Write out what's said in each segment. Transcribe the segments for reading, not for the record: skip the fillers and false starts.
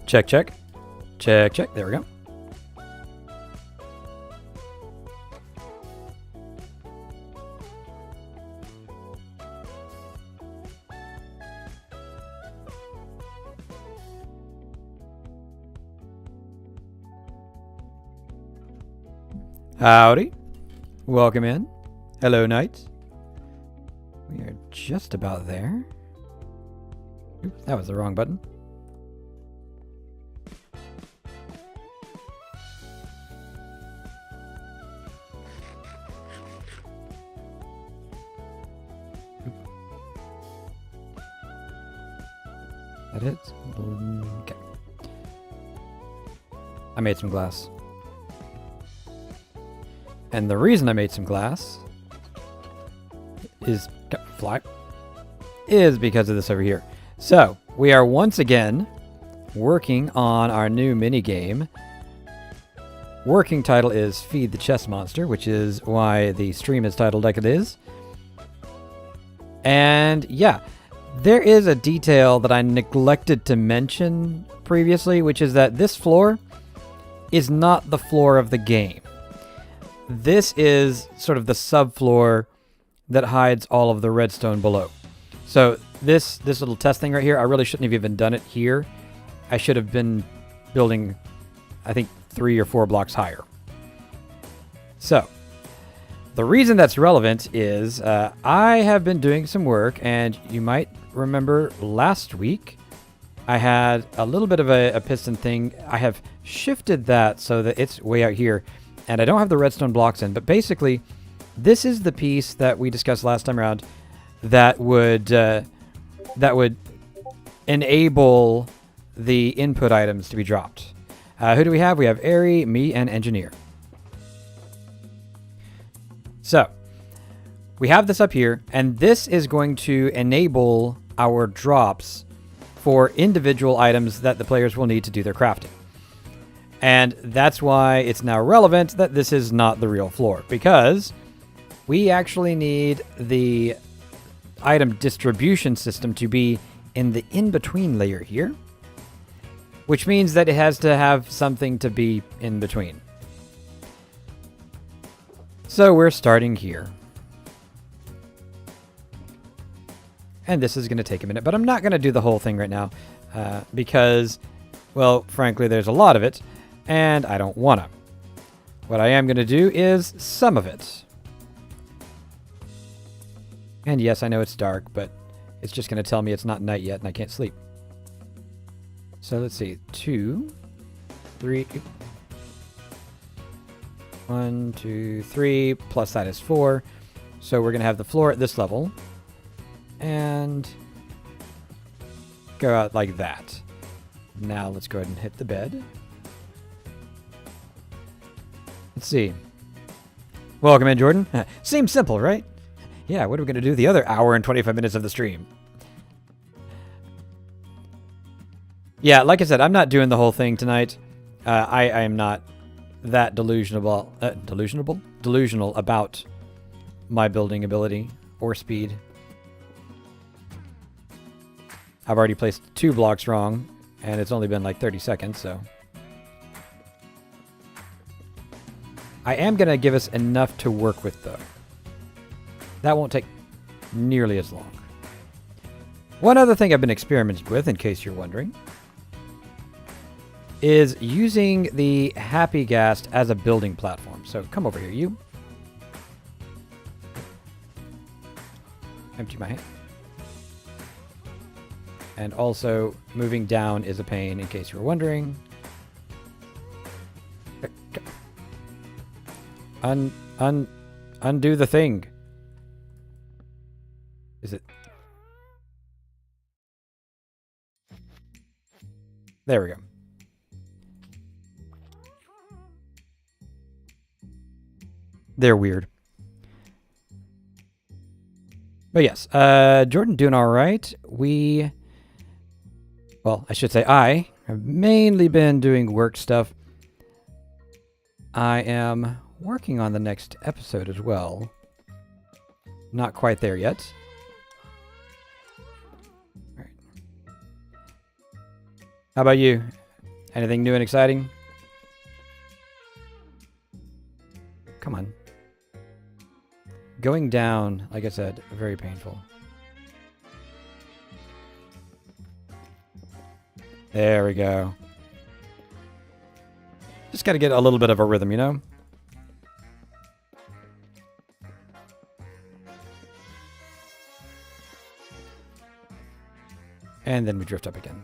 Check, check. Check, check. There we go. Howdy. Welcome in. Hello, knights. We are just about there. Oops, that was the wrong button. That it? Okay. I made some glass. And the reason I made some glass is because of this over here. So, we are once again working on our new mini game. Working title is Feed the Chess Monster, which is why the stream is titled like it is. And yeah, there is a detail that I neglected to mention previously, which is that this floor is not the floor of the game. This is sort of the subfloor that hides all of the redstone below. So this little test thing right here, I really shouldn't have even done it here. I should have been building, I think, 3 or 4 blocks higher. So the reason that's relevant is I have been doing some work, and you might remember last week I had a little bit of a piston thing. I have shifted that so that it's way out here, and I don't have the redstone blocks in, but basically this is the piece that we discussed last time around that would enable the input items to be dropped. Who do we have? We have Airy, me, and Engineer. So we have this up here, and this is going to enable our drops for individual items that the players will need to do their crafting. And that's why it's now relevant that this is not the real floor, because we actually need the item distribution system to be in the in-between layer here, which means that it has to have something to be in between. So we're starting here. And this is going to take a minute, but I'm not going to do the whole thing right now because, well, frankly, there's a lot of it, and I don't want to. What I am going to do is some of it. And yes, I know it's dark, but it's just going to tell me it's not night yet and I can't sleep. So let's see. 2, 3. 1, 2, 3. Plus that is 4. So we're going to have the floor at this level. And go out like that. Now let's go ahead and hit the bed. Let's see. Welcome in, Jordan. Seems simple, right? Yeah, what are we going to do the other hour and 25 minutes of the stream? Yeah, like I said, I'm not doing the whole thing tonight. I am not that delusional about my building ability or speed. I've already placed 2 blocks wrong, and it's only been like 30 seconds, so. I am going to give us enough to work with, though. That won't take nearly as long. One other thing I've been experimenting with, in case you're wondering, is using the Happy Ghast as a building platform. So come over here, you. Empty my hand. And also, moving down is a pain, in case you were wondering. Undo the thing. Is it? There we go. They're weird. But yes, Jordan doing all right. Well, I should say I have mainly been doing work stuff. I am working on the next episode as well. Not quite there yet. All right. How about you? Anything new and exciting? Come on. Going down, like I said, very painful. There we go. Just got to get a little bit of a rhythm, you know? And then we drift up again.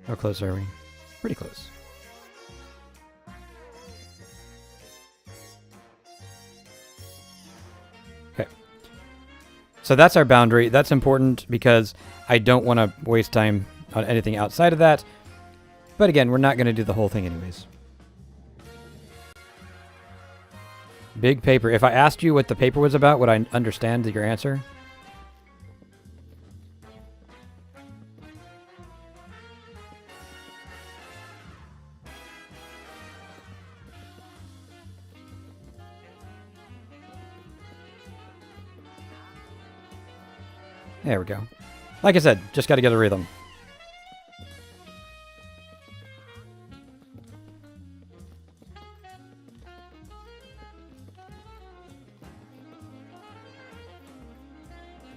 How close are we? Pretty close. Okay. So that's our boundary. That's important because I don't want to waste time on anything outside of that. But again, we're not going to do the whole thing anyways. Big paper. If I asked you what the paper was about, would I understand your answer? There we go. Like I said, just got to get a rhythm.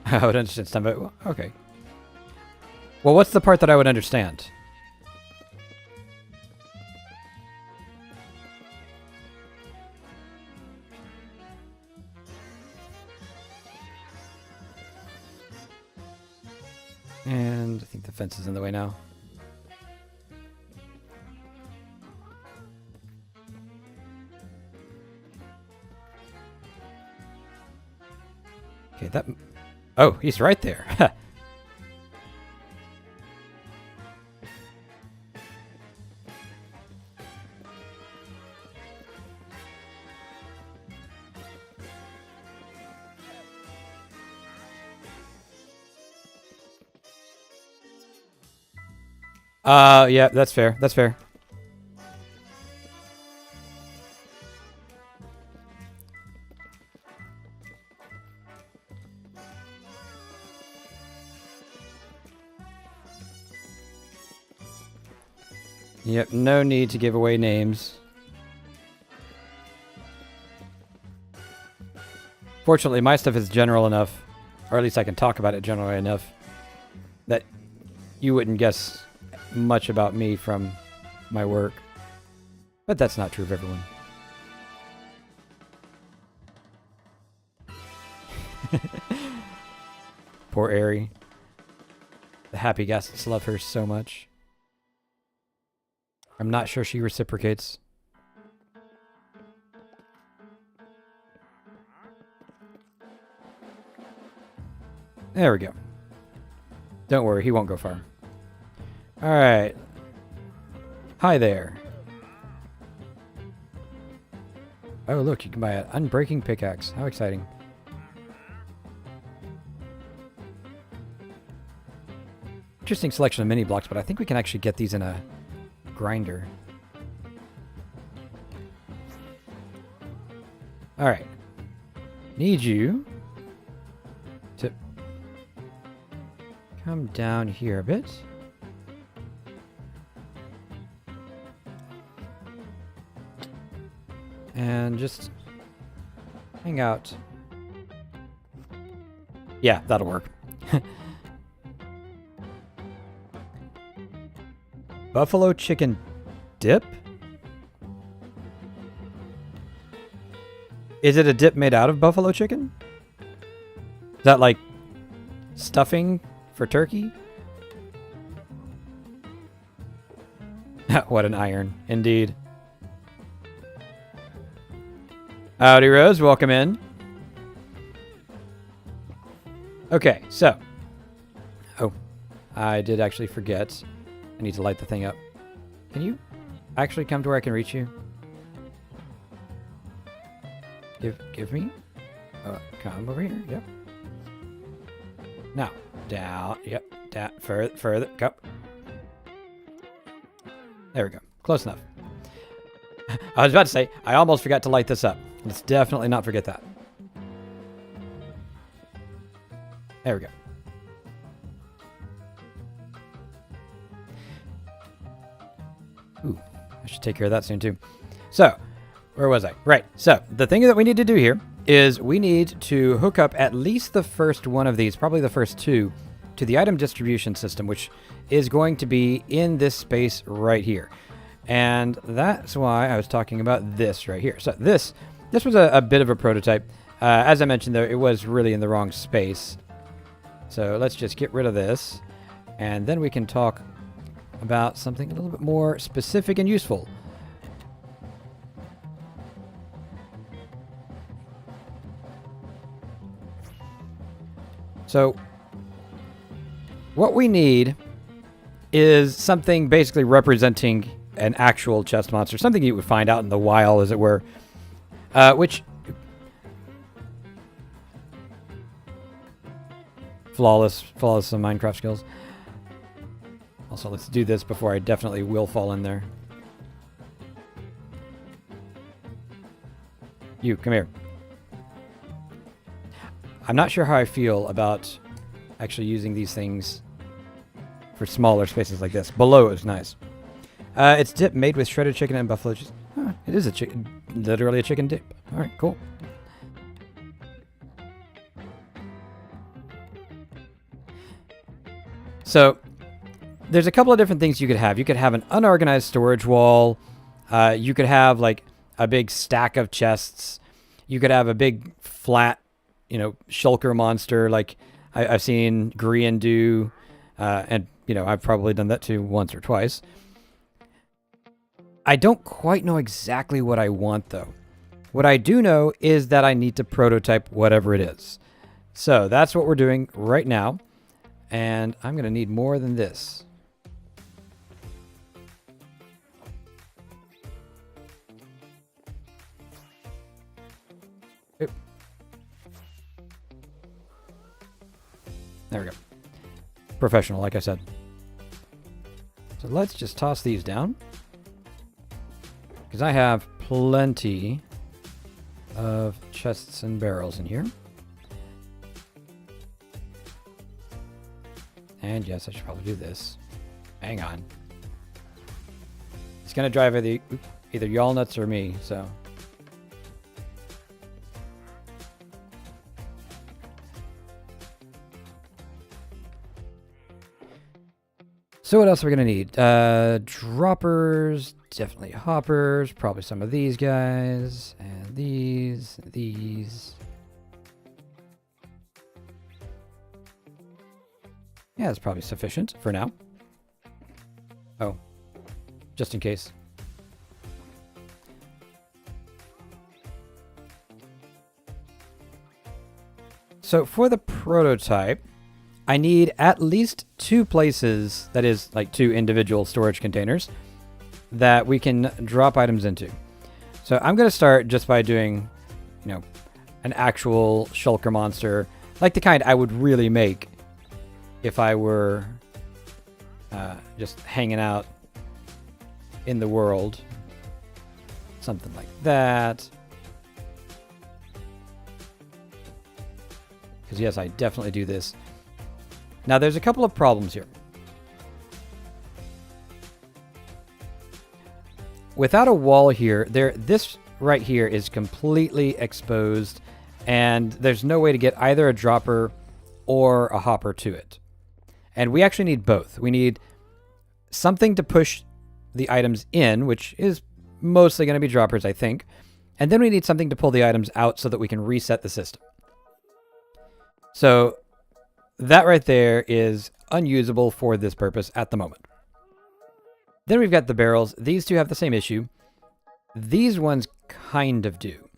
I would understand some of it. Okay. Well, what's the part that I would understand? And I think the fence is in the way now. Okay, that... Oh, he's right there. Yeah, that's fair. That's fair. Yep, no need to give away names. Fortunately, my stuff is general enough, or at least I can talk about it generally enough, that you wouldn't guess much about me from my work. But that's not true of everyone. Poor Aerie. The happy guests love her so much. I'm not sure she reciprocates. There we go. Don't worry, he won't go far. Alright. Hi there. Oh, look, you can buy an unbreaking pickaxe. How exciting. Interesting selection of mini blocks, but I think we can actually get these in a grinder. Alright. Need you to come down here a bit. And just hang out. Yeah, that'll work. Buffalo chicken dip? Is it a dip made out of buffalo chicken? Is that like stuffing for turkey? What an iron, indeed. Howdy, Rose. Welcome in. Okay, so. Oh, I did actually forget. I need to light the thing up. Can you actually come to where I can reach you? Give me. Come over here. Yep. Now, down. Yep. Down. Further. Go. There we go. Close enough. I was about to say, I almost forgot to light this up. Let's definitely not forget that. There we go. Ooh, I should take care of that soon too. So, where was I? Right. So, the thing that we need to do here is we need to hook up at least the first one of these, probably the first two, to the item distribution system, which is going to be in this space right here. And that's why I was talking about this right here. So this was a bit of a prototype. As I mentioned, though, it was really in the wrong space. So let's just get rid of this, and then we can talk about something a little bit more specific and useful. So what we need is something basically representing an actual chest monster, something you would find out in the wild, as it were, which flawless some Minecraft skills. Also, let's do this before I definitely will fall in there. You, come here. I'm not sure how I feel about actually using these things for smaller spaces like this. Below is nice. It's dip made with shredded chicken and buffalo cheese. Huh, it is a chicken, literally a chicken dip. All right, cool. So there's a couple of different things you could have. You could have an unorganized storage wall. You could have like a big stack of chests. You could have a big flat, shulker monster like I've seen Grian do, and I've probably done that too once or twice. I don't quite know exactly what I want though. What I do know is that I need to prototype whatever it is. So that's what we're doing right now. And I'm going to need more than this. Oop. There we go. Professional, like I said. So let's just toss these down, because I have plenty of chests and barrels in here. And yes, I should probably do this. Hang on. It's going to drive either y'all nuts or me, so. So what else are we going to need? Droppers, definitely hoppers, probably some of these guys, and these. Yeah, that's probably sufficient for now. Oh, just in case. So for the prototype, I need at least 2 places, that is like 2 individual storage containers, that we can drop items into. So I'm going to start just by doing, an actual shulker monster, like the kind I would really make if I were just hanging out in the world. Something like that. Because yes, I definitely do this. Now there's a couple of problems here. Without a wall here, this right here is completely exposed, and there's no way to get either a dropper or a hopper to it. And we actually need both. We need something to push the items in, which is mostly going to be droppers, I think. And then we need something to pull the items out so that we can reset the system. So that right there is unusable for this purpose at the moment. Then we've got the barrels. These two have the same issue. These ones kind of do.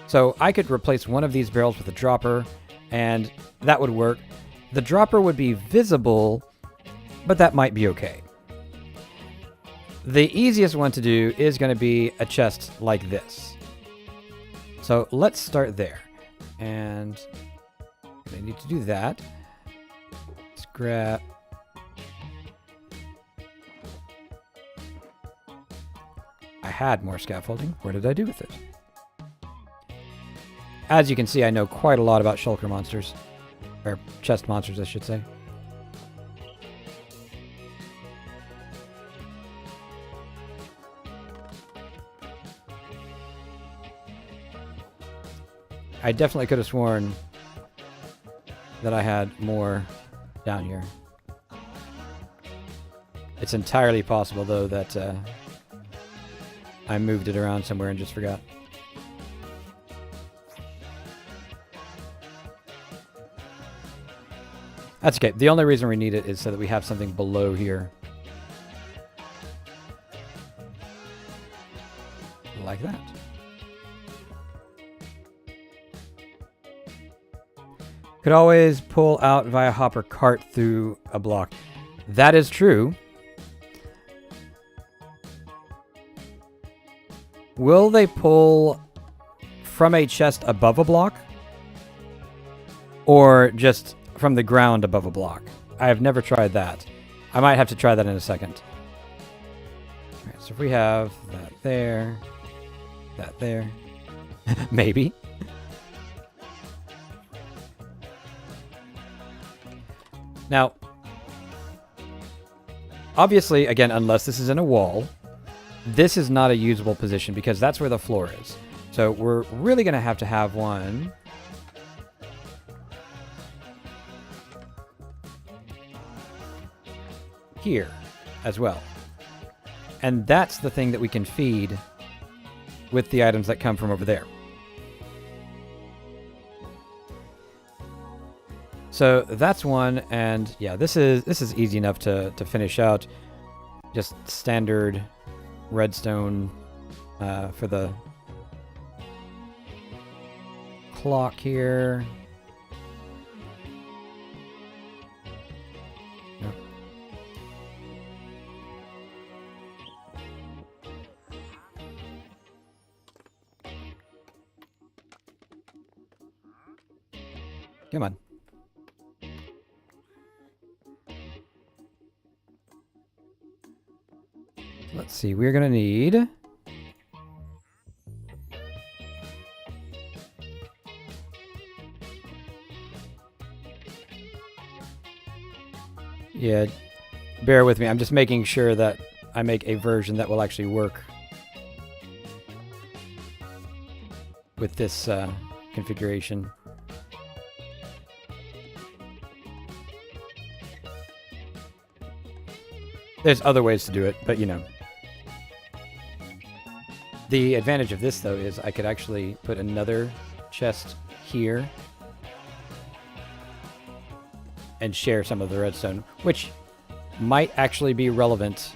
So I could replace one of these barrels with a dropper, and that would work. The dropper would be visible, but that might be okay. The easiest one to do is going to be a chest like this. So let's start there. And I need to do that. Let's grab... I had more scaffolding. Where did I do with it? As you can see, I know quite a lot about shulker monsters. Or chest monsters, I should say. I definitely could have sworn that I had more down here. It's entirely possible, though, that I moved it around somewhere and just forgot. That's okay. The only reason we need it is so that we have something below here. Like that. Could always pull out via hopper cart through a block. That is true. Will they pull from a chest above a block? Or just from the ground above a block? I have never tried that. I might have to try that in a second. All right, so if we have that there, that there, maybe. Now, obviously, again, unless this is in a wall, this is not a usable position because that's where the floor is. So we're really going to have one here as well. And that's the thing that we can feed with the items that come from over there. So that's one, and yeah, this is easy enough to finish out. Just standard redstone for the clock here. No. Come on. Let's see, we're going to need... Yeah, bear with me. I'm just making sure that I make a version that will actually work with this configuration. There's other ways to do it, but you know. The advantage of this, though, is I could actually put another chest here and share some of the redstone, which might actually be relevant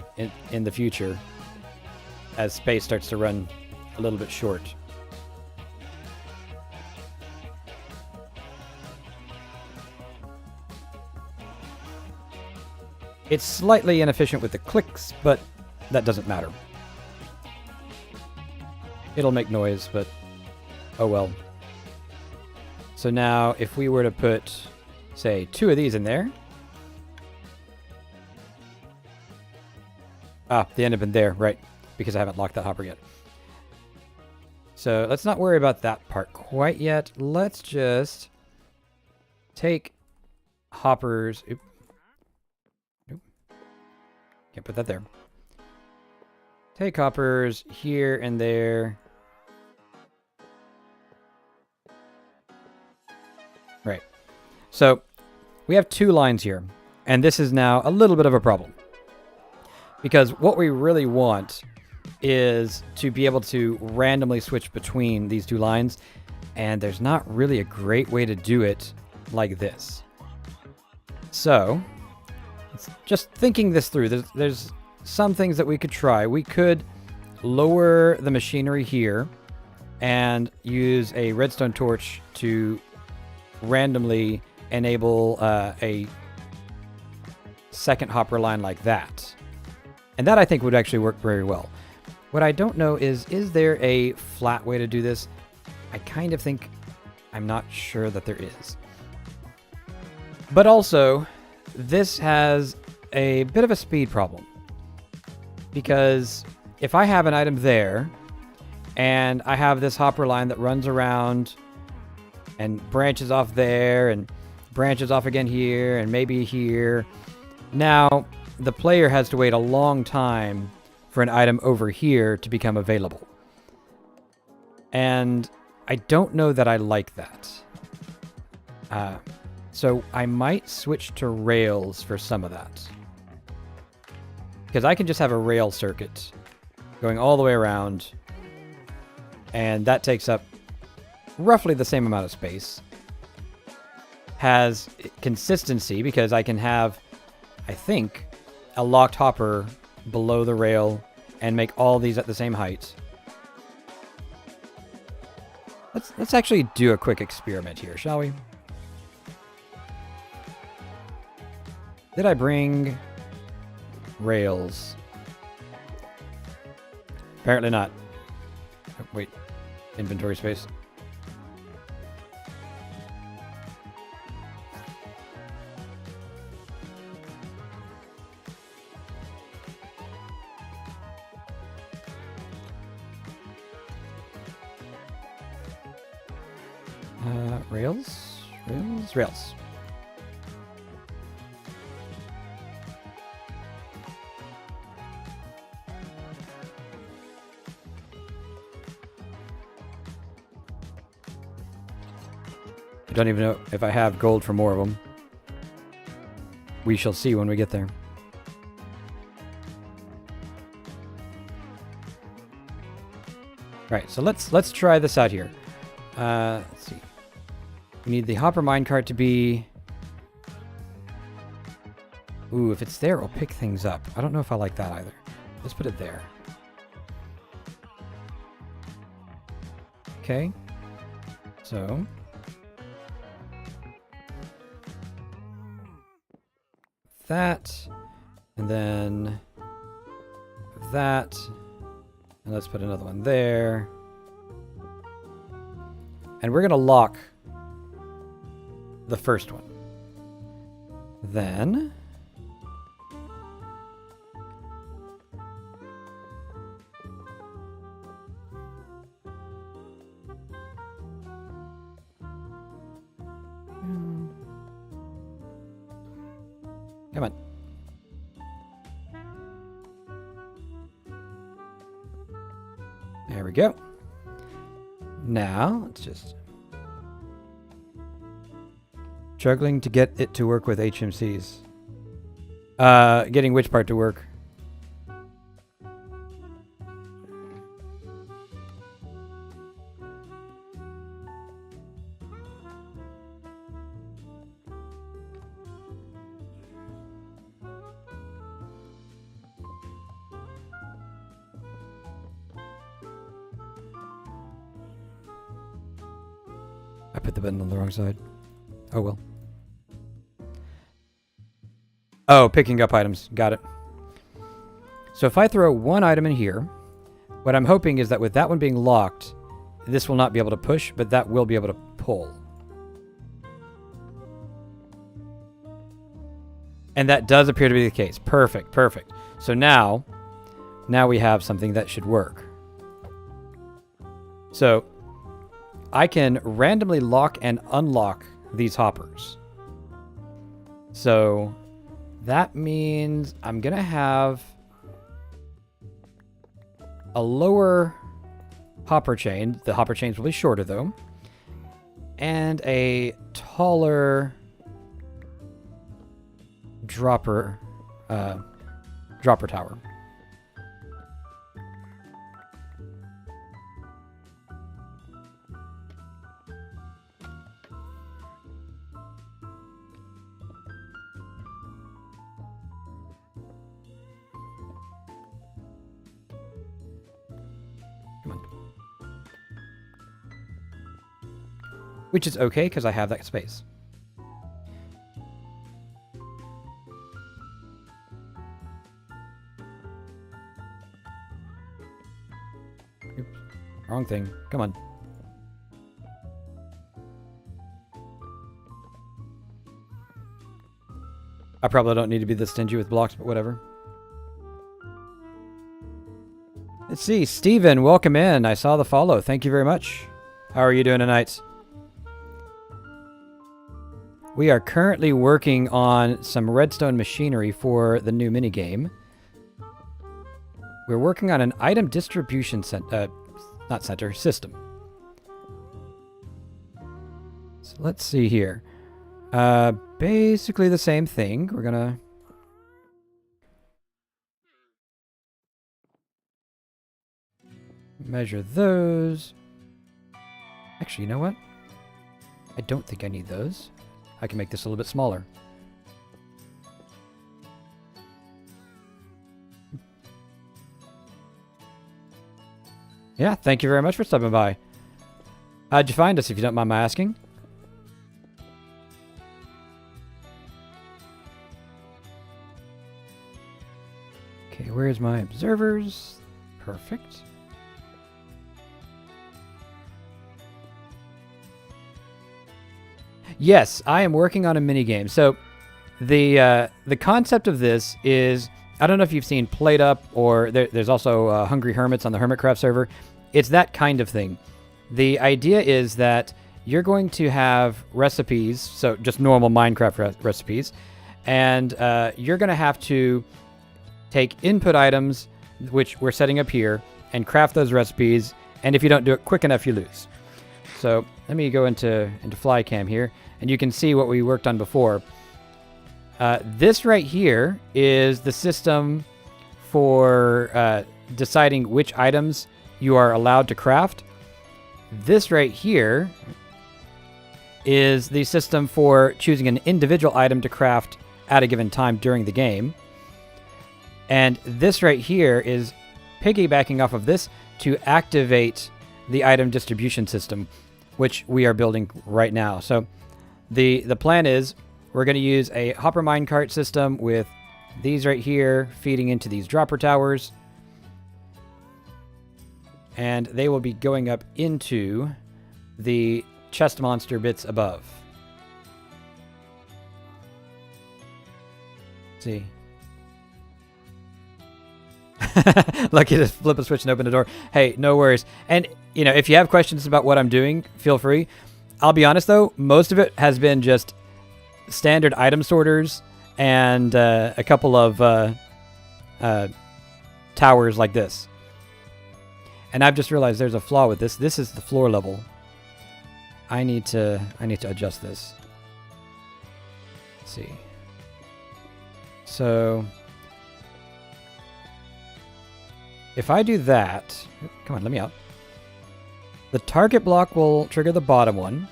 in the future as space starts to run a little bit short. It's slightly inefficient with the clicks, but that doesn't matter. It'll make noise, but oh well. So now, if we were to put, say, 2 of these in there. Ah, they end up in there, right, because I haven't locked that hopper yet. So let's not worry about that part quite yet. Let's just take hoppers. Oop. Nope. Can't put that there. Take hoppers here and there. Right. So we have 2 lines here, and this is now a little bit of a problem. Because what we really want is to be able to randomly switch between these 2 lines, and there's not really a great way to do it like this. So, just thinking this through, there's some things that we could try. We could lower the machinery here and use a redstone torch to randomly enable a second hopper line like that. And that I think would actually work very well. What I don't know is there a flat way to do this? I kind of think, I'm not sure that there is. But also, this has a bit of a speed problem. Because if I have an item there, and I have this hopper line that runs around and branches off there, and branches off again here, and maybe here. Now, the player has to wait a long time for an item over here to become available. And I don't know that I like that. So I might switch to rails for some of that. Because I can just have a rail circuit going all the way around, and that takes up roughly the same amount of space. Has consistency because I can have, I think, a locked hopper below the rail and make all these at the same height. Let's actually do a quick experiment here, shall we? Did I bring rails? Apparently not. Oh, wait. Inventory space. Rails? Rails? Rails. I don't even know if I have gold for more of them. We shall see when we get there. Right, so let's try this out here. Let's see. We need the hopper minecart to be... Ooh, if it's there, I'll pick things up. I don't know if I like that either. Let's put it there. Okay. So... that, and then that, and let's put another one there. And we're going to lock the first one. Then come on. There we go. Now, let's just... Struggling to get it to work with HMCs. Getting which part to work? I put the button on the wrong side. Oh well. Oh, picking up items. Got it. So if I throw one item in here, what I'm hoping is that with that one being locked, this will not be able to push, but that will be able to pull. And that does appear to be the case. Perfect, perfect. So now we have something that should work. So I can randomly lock and unlock these hoppers. So that means I'm going to have a lower hopper chain. The hopper chains will be shorter though. And a taller dropper tower. Which is okay, because I have that space. Oops. Wrong thing. Come on. I probably don't need to be this stingy with blocks, but whatever. Let's see. Steven, welcome in. I saw the follow. Thank you very much. How are you doing tonight? We are currently working on some redstone machinery for the new minigame. We're working on an item distribution system. So let's see here. Basically the same thing. We're gonna measure those. Actually, you know what? I don't think I need those. I can make this a little bit smaller. Yeah, thank you very much for stopping by. How'd you find us, if you don't mind my asking? Okay, where's my observers? Perfect. Yes, I am working on a minigame. So the concept of this is, I don't know if you've seen Plate Up, or there's also Hungry Hermits on the Hermitcraft server. It's that kind of thing. The idea is that you're going to have recipes, so just normal Minecraft recipes, and you're going to have to take input items, which we're setting up here, and craft those recipes, and if you don't do it quick enough, you lose. So let me go into Flycam here, and you can see what we worked on before. This right here is the system for deciding which items you are allowed to craft. This right here is the system for choosing an individual item to craft at a given time during the game. And this right here is piggybacking off of this to activate the item distribution system, which we are building right now. So the plan is we're going to use a hopper minecart system with these right here feeding into these dropper towers. And they will be going up into the chest monster bits above. Let's see. Lucky to flip a switch and open the door. Hey, no worries. And, you know, if you have questions about what I'm doing, feel free. I'll be honest, though, most of it has been just standard item sorters and a couple of towers like this. And I've just realized there's a flaw with this. This is the floor level. I need to adjust this. Let's see. So if I do that, come on, let me out. The target block will trigger the bottom one,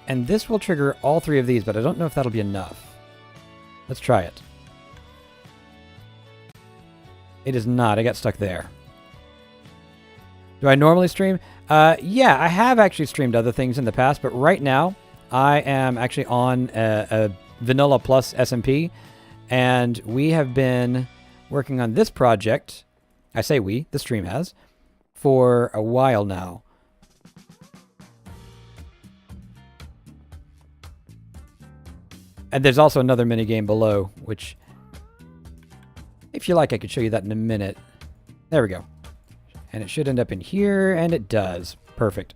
and this will trigger all three of these, but I don't know if that'll be enough. Let's try it. It is not. I got stuck there. Do I normally stream? Yeah, I have actually streamed other things in the past, but right now I am actually on a Vanilla Plus SMP, and we have been working on this project. I say we, the stream has, for a while now. And there's also another minigame below, which, if you like, I could show you that in a minute. There we go. And it should end up in here, and it does. Perfect.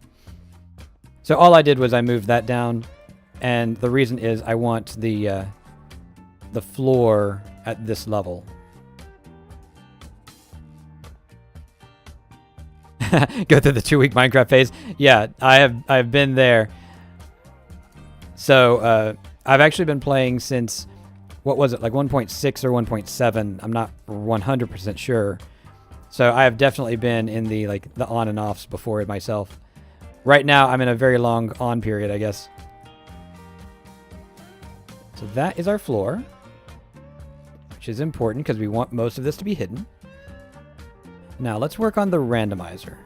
So all I did was I moved that down, and the reason is I want the floor at this level. Go through the 2-week Minecraft phase. Yeah, I've been there. So I've actually been playing since, what was it, like 1.6 or 1.7? I'm not 100% sure. So I have definitely been in the on and offs before it myself. Right now I'm in a very long on period, I guess. So that is our floor, which is important because we want most of this to be hidden. Now let's work on the randomizer.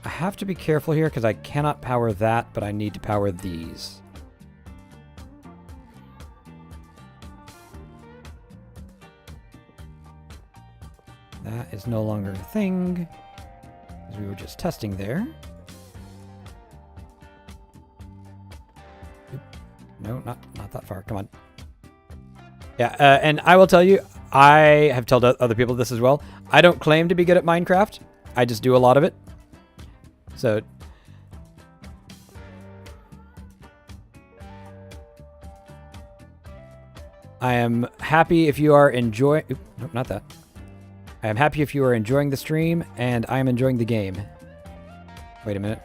I have to be careful here because I cannot power that, but I need to power these. That is no longer a thing, because we were just testing there. Oop. No, not that far. Come on. Yeah, and I will tell you, I have told other people this as well. I don't claim to be good at Minecraft. I just do a lot of it. So I am happy if you are enjoying... Nope, not that. I am happy if you are enjoying the stream, and I am enjoying the game. Wait a minute.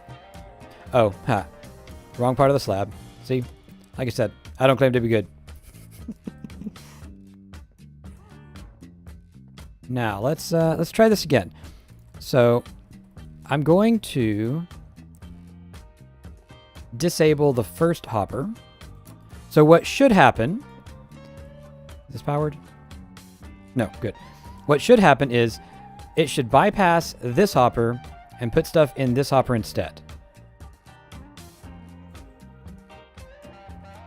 Oh, ha. Wrong part of the slab. See? Like I said, I don't claim to be good. Now, let's try this again. So, I'm going to disable the first hopper. So what should happen... Is this powered? No, good. What should happen is it should bypass this hopper and put stuff in this hopper instead.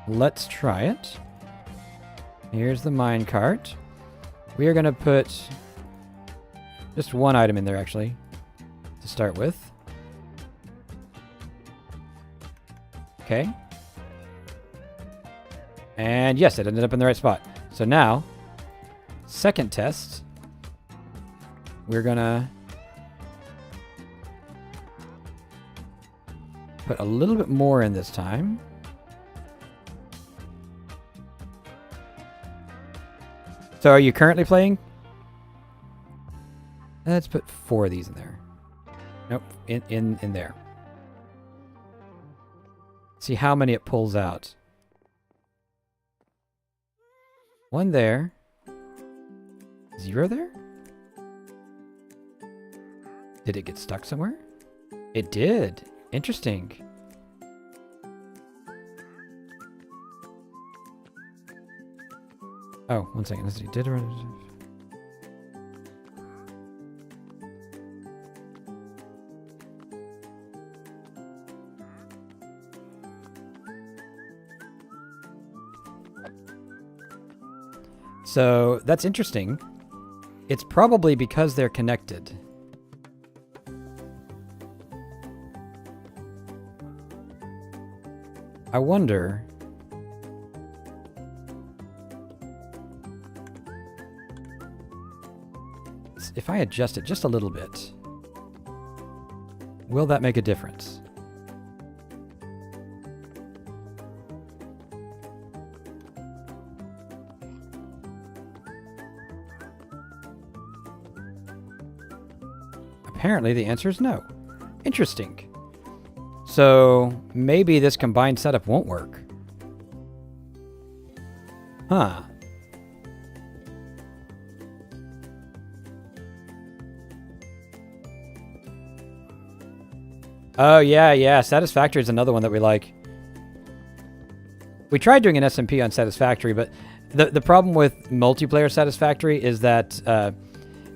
Let's try it. Here's the minecart. We are going to put just one item in there, actually, to start with. Okay. And yes, it ended up in the right spot. So now, second test, we're going to put a little bit more in this time. So are you currently playing? Let's put 4 of these in there. Nope, in there. See how many it pulls out. 1 there. 0 there? Did it get stuck somewhere? It did. Interesting. Oh, 1 second. Let's see. Did So that's interesting. It's probably because they're connected. I wonder... if I adjust it just a little bit, will that make a difference? Apparently the answer is no. Interesting. So maybe this combined setup won't work. Huh. Oh, yeah. Satisfactory is another one that we like. We tried doing an SMP on Satisfactory, but the problem with multiplayer Satisfactory is that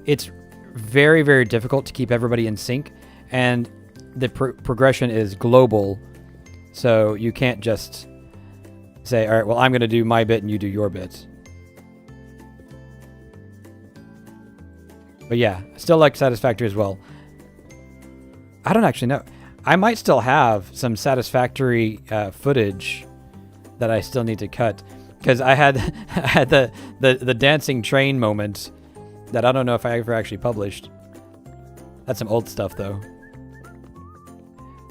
it's very, very difficult to keep everybody in sync, and the progression is global, so you can't just say, all right, well, I'm going to do my bit and you do your bit. But yeah, I still like Satisfactory as well. I don't actually know. I might still have some Satisfactory footage that I still need to cut, because I had the dancing train moment that I don't know if I ever actually published. That's some old stuff, though.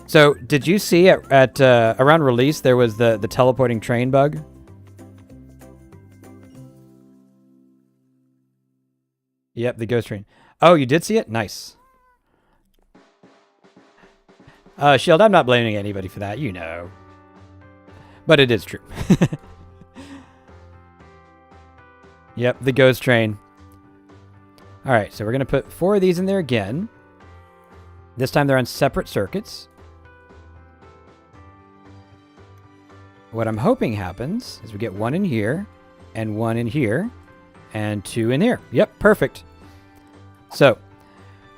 So, did you see at around release there was the teleporting train bug? Yep, the ghost train. Oh, you did see it? Nice. Shield, I'm not blaming anybody for that, you know. But it is true. Yep, the ghost train. Alright, so we're going to put 4 of these in there again. This time they're on separate circuits. What I'm hoping happens is we get 1 in here, and 1 in here, and 2 in here. Yep, perfect. So,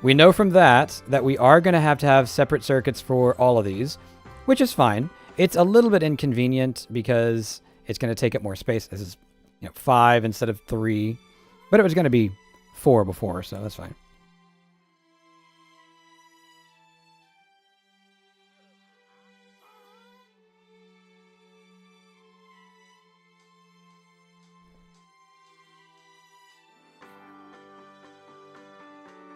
we know from that we are going to have separate circuits for all of these, which is fine. It's a little bit inconvenient because it's going to take up more space. This is 5 instead of 3, but it was going to be 4 before, so that's fine.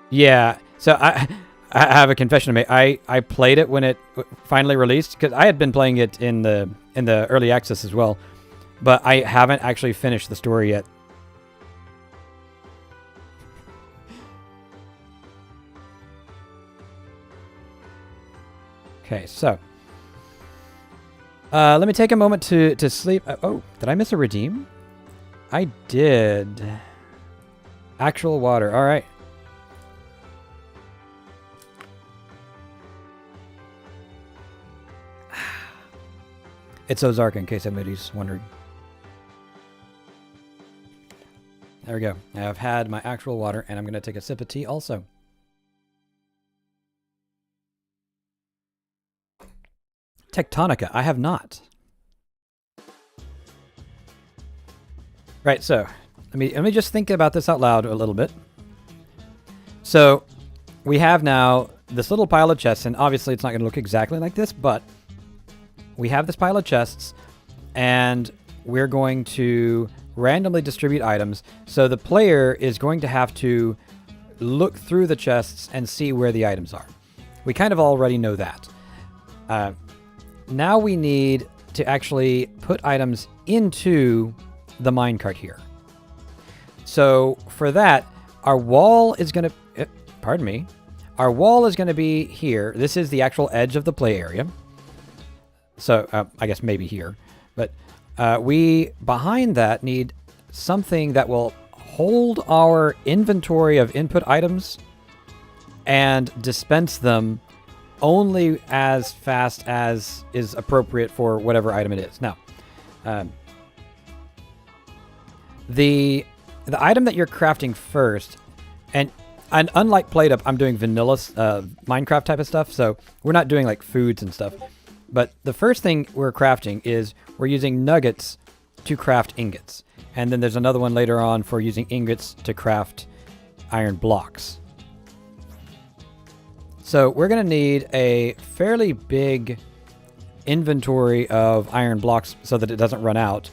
Yeah, so I have a confession to make. I played it when it finally released, because I had been playing it in the early access as well, but I haven't actually finished the story yet. Okay, so let me take a moment to sleep. Oh, did I miss a redeem? I did. Actual water. All right. It's Ozarka, in case anybody's wondering. There we go. I've had my actual water, and I'm going to take a sip of tea also. Tectonica, I have not. Right, so let me just think about this out loud a little bit. So we have now this little pile of chests, and obviously it's not going to look exactly like this, but we have this pile of chests, and we're going to randomly distribute items. So the player is going to have to look through the chests and see where the items are. We kind of already know that. Now we need to actually put items into the minecart here. So for that, our wall is going to... pardon me. Our wall is going to be here. This is the actual edge of the play area. So I guess maybe here. But we, behind that, need something that will hold our inventory of input items and dispense them only as fast as is appropriate for whatever item it is. Now, the item that you're crafting first, and unlike PlateUp, I'm doing vanilla Minecraft type of stuff, so we're not doing like foods and stuff. But the first thing we're crafting is we're using nuggets to craft ingots. And then there's another one later on for using ingots to craft iron blocks. So we're going to need a fairly big inventory of iron blocks so that it doesn't run out.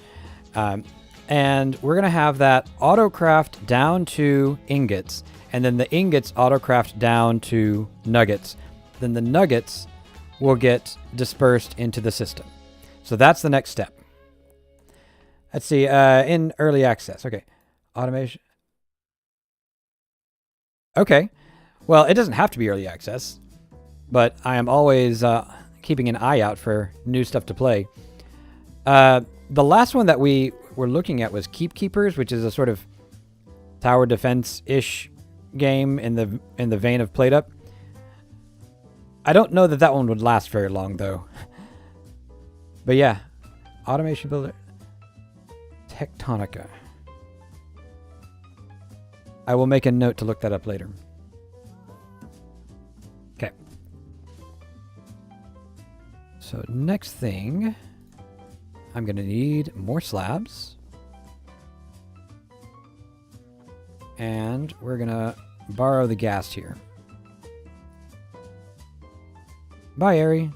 And we're going to have that auto-craft down to ingots. And then the ingots auto-craft down to nuggets. Then the nuggets will get dispersed into the system. So that's the next step. Let's see. In early access. Okay. Automation. Okay. Well, it doesn't have to be early access, but I am always keeping an eye out for new stuff to play. The last one that we were looking at was Keep Keepers, which is a sort of tower defense-ish game in the vein of PlateUp. I don't know that that one would last very long, though. But yeah, Automation Builder, Tectonica. I will make a note to look that up later. Okay. So next thing, I'm going to need more slabs. And we're going to borrow the gas here. Bye, Ari.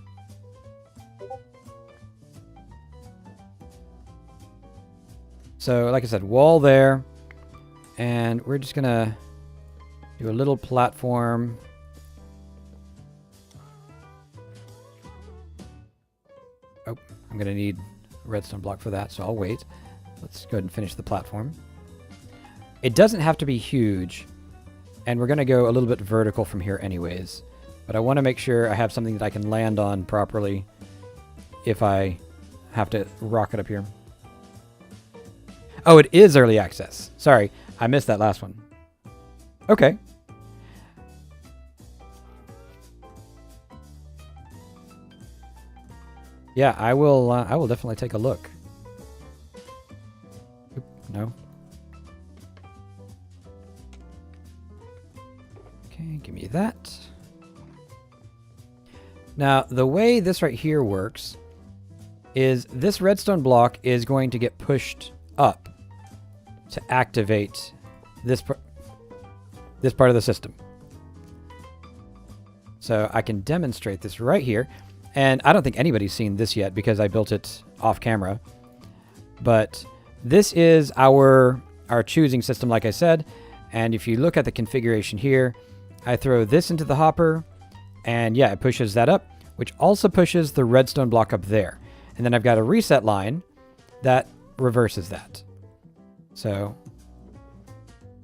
So, like I said, wall there. And we're just going to do a little platform. Oh, I'm going to need a redstone block for that, so I'll wait. Let's go ahead and finish the platform. It doesn't have to be huge. And we're going to go a little bit vertical from here anyways. But I want to make sure I have something that I can land on properly if I have to rocket up here. Oh, it is early access. Sorry, I missed that last one. Okay. Yeah, I will definitely take a look. Oop, no. Okay, give me that. Now, the way this right here works is this redstone block is going to get pushed up to activate this part of the system. So I can demonstrate this right here. And I don't think anybody's seen this yet because I built it off camera. But this is our choosing system, like I said. And if you look at the configuration here, I throw this into the hopper. And yeah, it pushes that up, which also pushes the redstone block up there. And then I've got a reset line that reverses that. So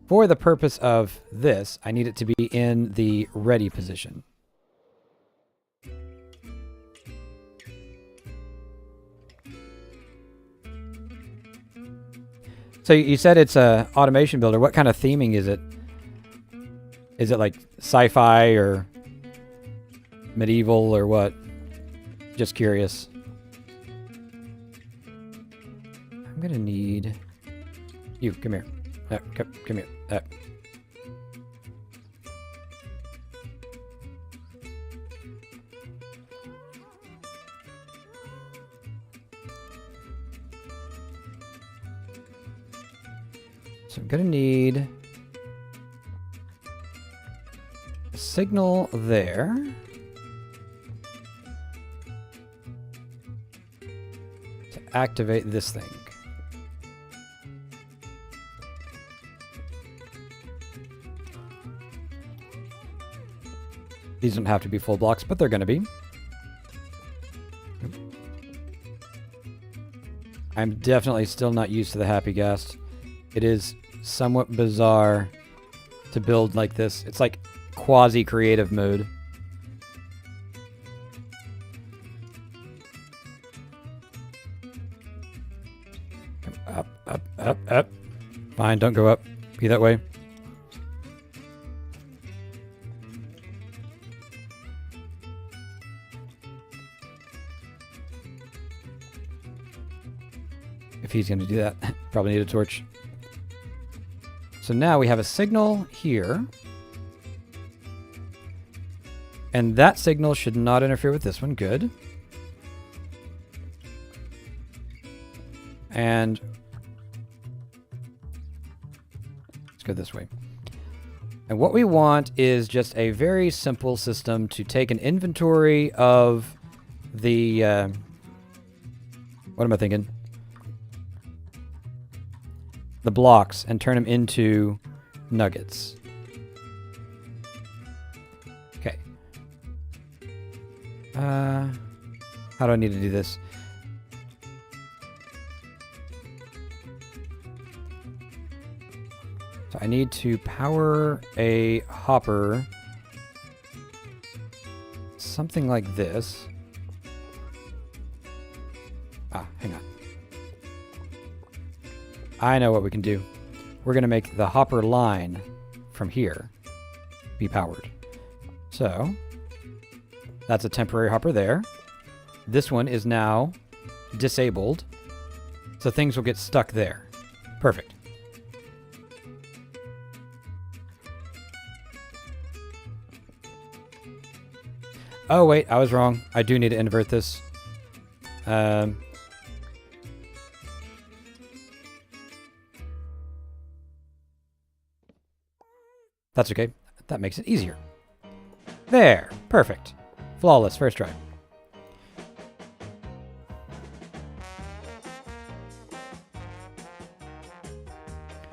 for the purpose of this, I need it to be in the ready position. So you said it's a automation builder. What kind of theming is it? Is it like sci-fi or medieval or what? Just curious. I'm gonna need you. Come here. Come here. So I'm gonna need a signal there. To activate this thing. These don't have to be full blocks, but they're gonna be. I'm definitely still not used to the happy ghast. It is somewhat bizarre to build like this. It's like quasi-creative mode. Come up. Fine, don't go up. Be that way. If he's going to do that, probably need a torch. So now we have a signal here. And that signal should not interfere with this one. Good. And let's go this way. And what we want is just a very simple system to take an inventory of the... what am I thinking? The blocks and turn them into nuggets. Okay. How do I need to do this? So I need to power a hopper. Something like this. Ah, hang on. I know what we can do. We're going to make the hopper line from here be powered. So, that's a temporary hopper there. This one is now disabled, so things will get stuck there. Perfect. Oh, wait, I was wrong. I do need to invert this. That's okay. That makes it easier. There. Perfect. Flawless. First try.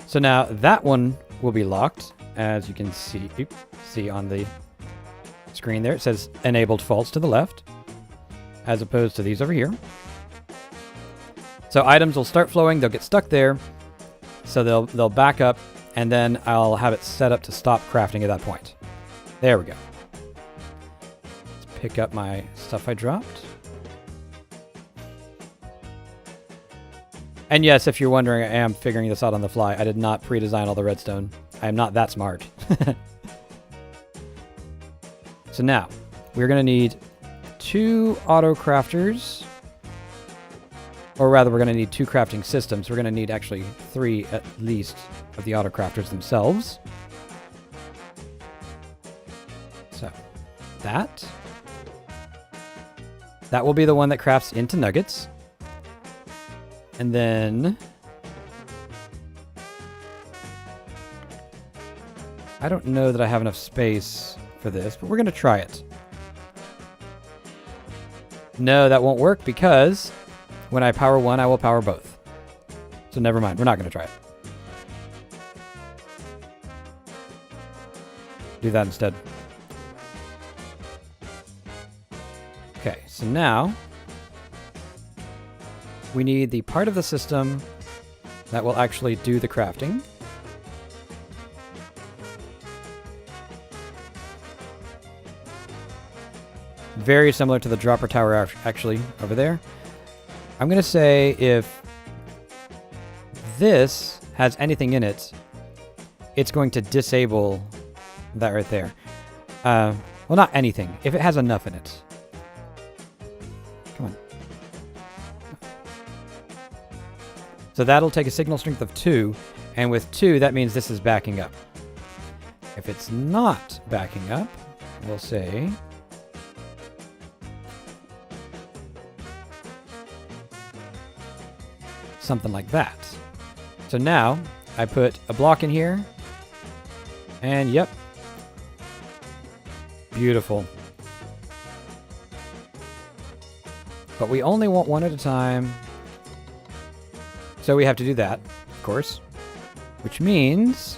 So now that one will be locked, as you can see on the screen there. It says enabled false to the left, as opposed to these over here. So items will start flowing. They'll get stuck there. So they'll back up. And then I'll have it set up to stop crafting at that point. There we go. Let's pick up my stuff I dropped. And yes, if you're wondering, I am figuring this out on the fly. I did not pre-design all the redstone. I am not that smart. So now, we're going to need 2 auto crafters. Or rather, we're going to need 2 crafting systems. We're going to need actually 3 at least of the auto crafters themselves. So, that will be the one that crafts into nuggets. And then I don't know that I have enough space for this, but we're going to try it. No, that won't work because when I power one, I will power both. So never mind. We're not going to try it. Do that instead. Okay, so now we need the part of the system that will actually do the crafting. Very similar to the dropper tower actually over there. I'm going to say if this has anything in it, it's going to disable that right there. Well, not anything. If it has enough in it. Come on. So that'll take a signal strength of 2, and with 2, that means this is backing up. If it's not backing up, we'll say something like that. So now I put a block in here, and yep, beautiful. But we only want one at a time, so we have to do that, of course, which means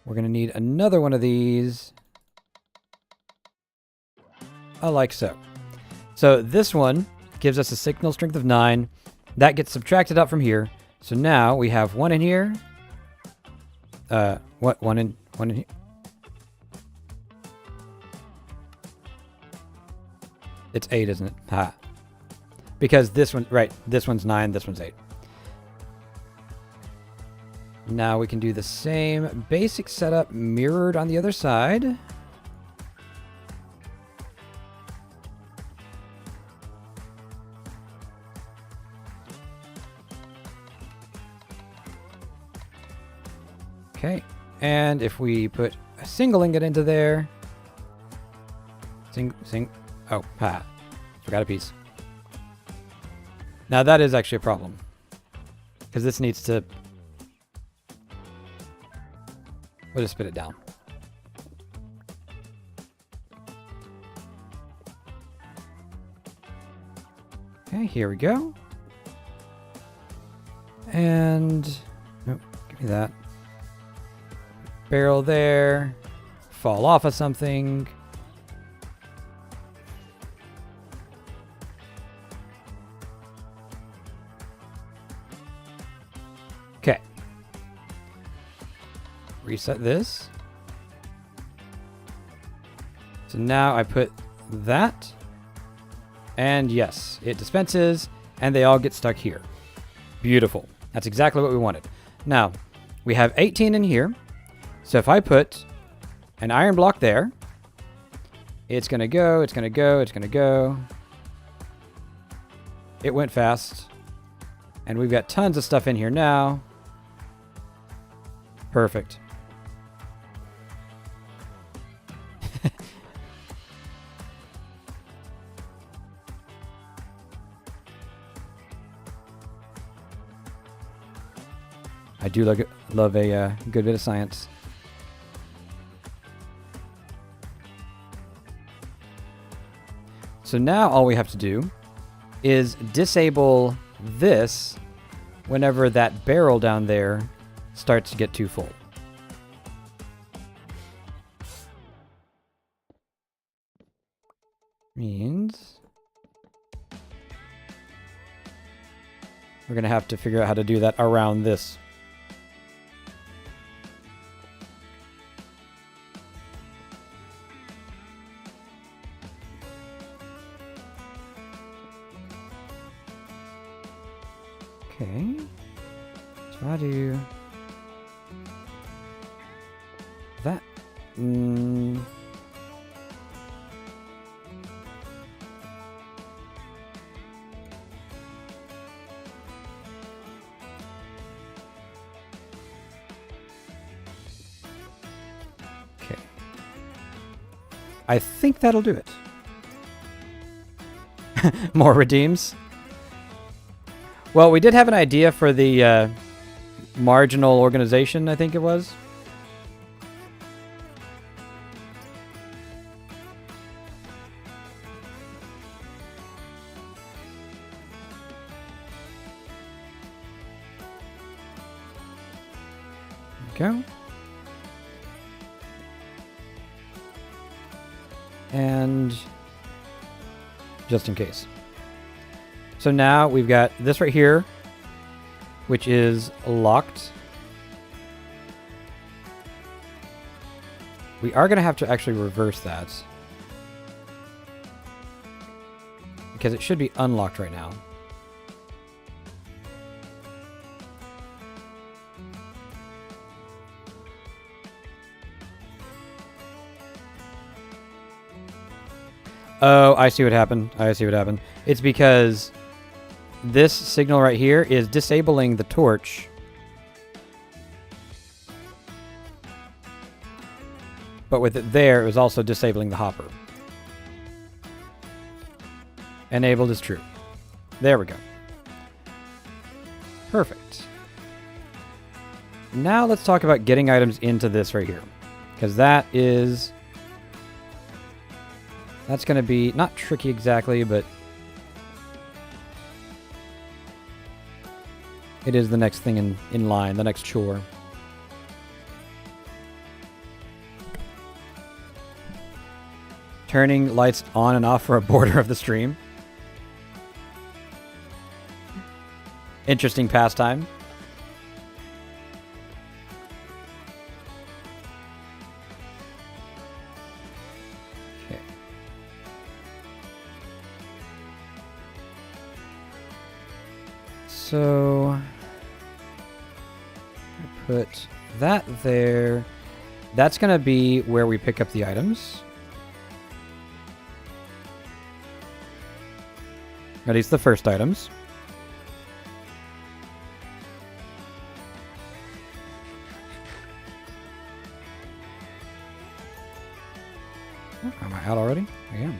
we're going to need another one of these, like so. So this one gives us a signal strength of 9. That gets subtracted out from here. So now we have one in here. One in here. It's 8, isn't it? Ha. Because this one, right, this one's 9, this one's 8. Now we can do the same basic setup mirrored on the other side. Okay, and if we put a single ingot into there, oh, forgot a piece. Now that is actually a problem, because this needs to, we'll just spit it down. Okay, here we go. And, oh, give me that. Barrel there, fall off of something. Okay. Reset this. So now I put that, and yes, it dispenses, and they all get stuck here. Beautiful. That's exactly what we wanted. Now, we have 18 in here. So if I put an iron block there, it's going to go, it's going to go, it's going to go. It went fast. And we've got tons of stuff in here now. Perfect. I do love a good bit of science. So now all we have to do is disable this whenever that barrel down there starts to get too full. Means we're going to have to figure out how to do that around this. Okay, so I do that. Okay, I think that'll do it. More redeems. Well, we did have an idea for the marginal organization, I think it was. Go. And just in case. So now we've got this right here, which is locked. We are going to have to actually reverse that, because it should be unlocked right now. Oh, I see what happened. I see what happened. It's because this signal right here is disabling the torch. But with it there, it was also disabling the hopper. Enabled is true. There we go. Perfect. Now let's talk about getting items into this right here. Because that's going to be not tricky exactly, but it is the next thing in line, the next chore. Turning lights on and off for a border of the stream. Interesting pastime. Okay. So put that there. That's going to be where we pick up the items. At least the first items. Oh, am I out already? I am.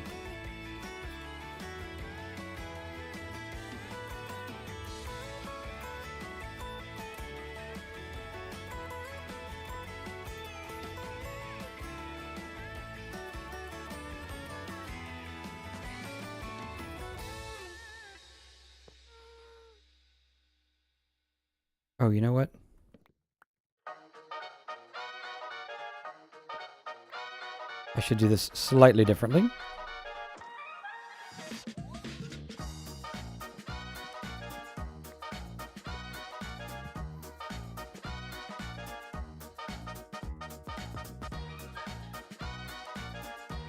Oh, you know what? I should do this slightly differently.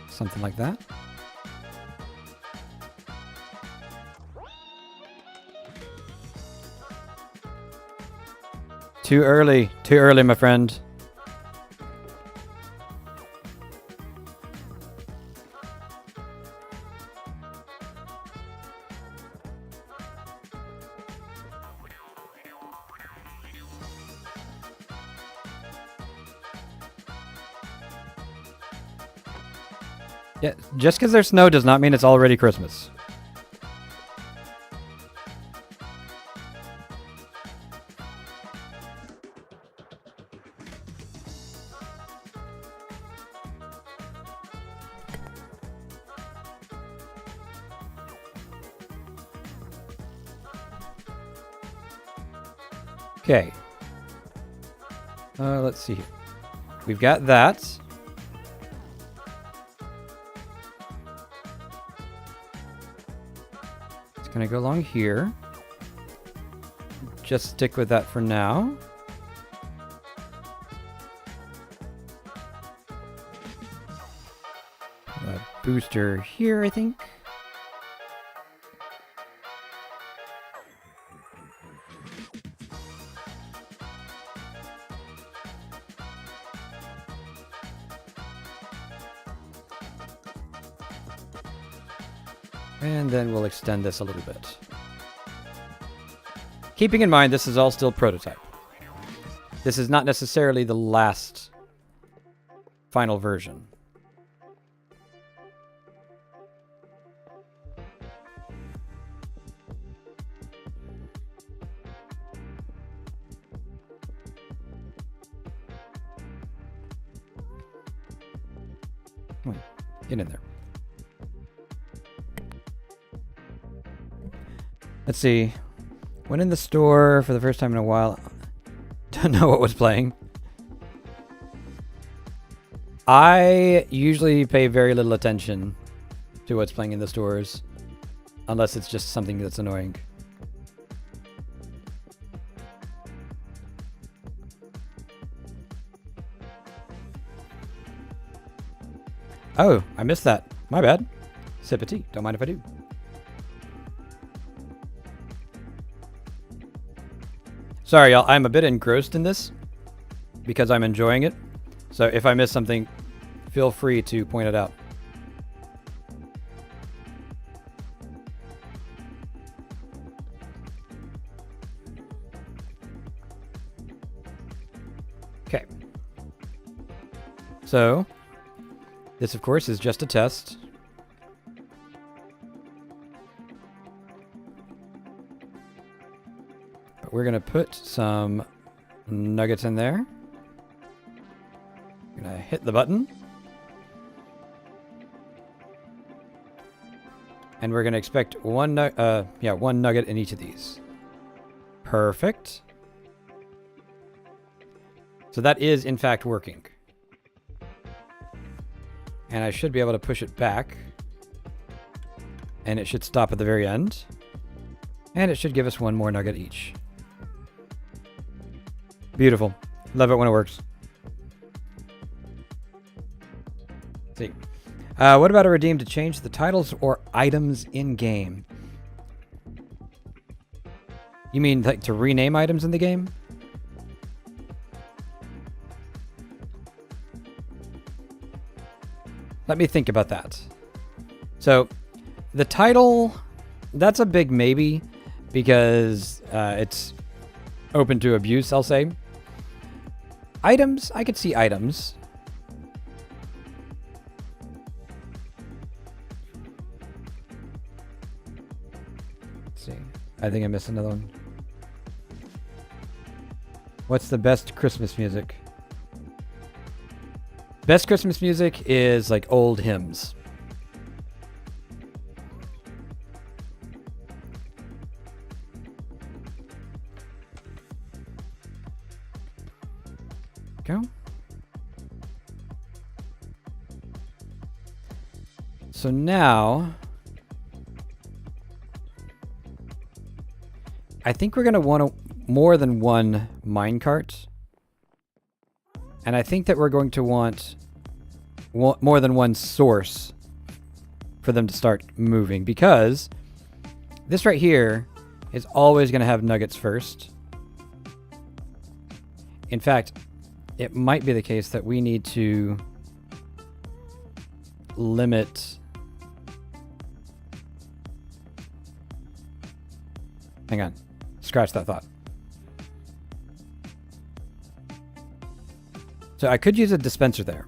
Something like that. Too early, my friend. Yeah, just because there's snow does not mean it's already Christmas. Okay. Let's see here. We've got that. It's going to go along here. Just stick with that for now. A booster here, I think. And then we'll extend this a little bit. Keeping in mind, this is all still prototype. This is not necessarily the last final version. Get in there. Let's see. Went in the store for the first time in a while. Don't know what was playing. I usually pay very little attention to what's playing in the stores. Unless it's just something that's annoying. Oh, I missed that. My bad. Sip of tea. Don't mind if I do. Sorry, y'all. I'm a bit engrossed in this because I'm enjoying it. So if I miss something, feel free to point it out. Okay. So, this, of course, is just a test. But we're going to put some nuggets in there. I'm going to hit the button. And we're going to expect one nugget in each of these. Perfect. So that is, in fact, working. And I should be able to push it back. And it should stop at the very end. And it should give us one more nugget each. Beautiful. Love it when it works. Let's see. What about a redeem to change the titles or items in-game? You mean like to rename items in the game? Let me think about that. So, the title, that's a big maybe, because it's open to abuse, I'll say. Items, I could see items. Let's see. I think I missed another one. What's the best Christmas music? Best Christmas music is like old hymns. Go. So now, I think we're going to want more than one minecart. And I think that we're going to want more than one source for them to start moving, because this right here is always going to have nuggets first. In fact, it might be the case that we need to limit... Hang on. Scratch that thought. So I could use a dispenser there,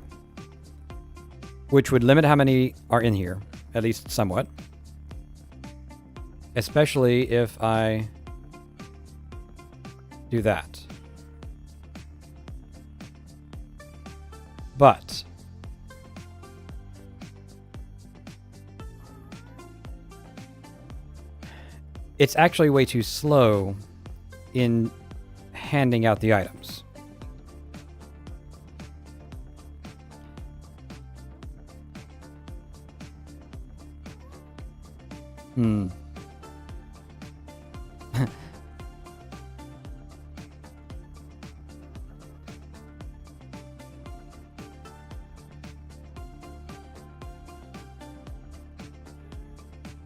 which would limit how many are in here, at least somewhat. Especially if I do that. But it's actually way too slow in handing out the items.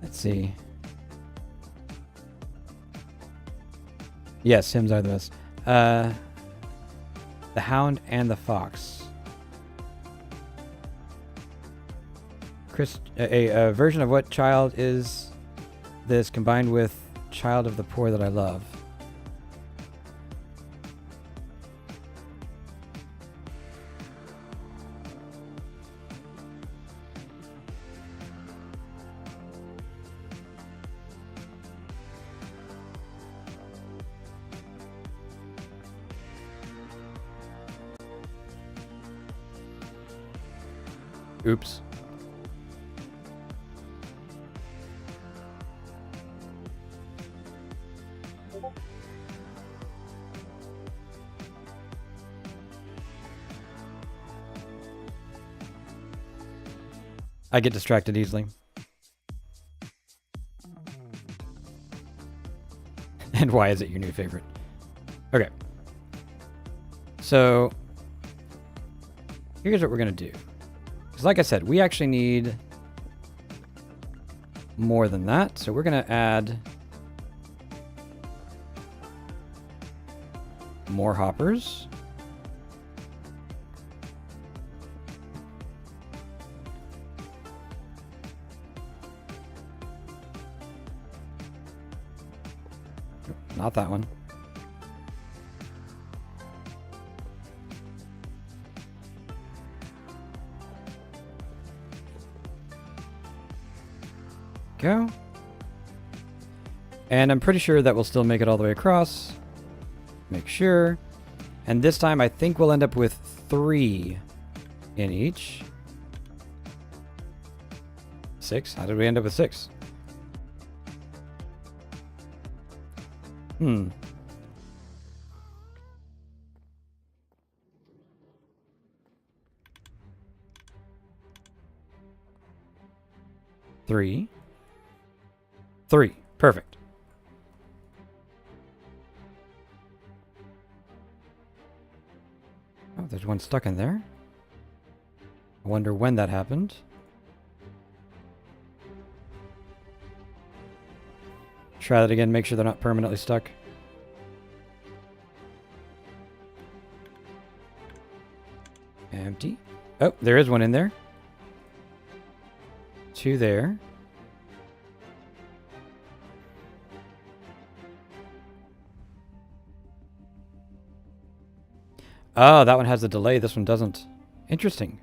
Let's see. Yes, hymns are the best. The Hound and the Fox. A version of what child is this combined with Child of the Poor that I love? Oops. I get distracted easily. And why is it your new favorite? Okay. So, here's what we're going to do. Because like I said, we actually need more than that. So we're going to add more hoppers. Not that one. go. And I'm pretty sure that will still make it all the way across. Make sure. And this time I think we'll end up with 3 in each. 6? How did we end up with 6? Oh, three. Perfect. Oh, there's one stuck in there. I wonder when that happened. Try that again, make sure they're not permanently stuck. Empty. Oh, there is one in there. 2 there. Oh, that one has a delay. This one doesn't. Interesting.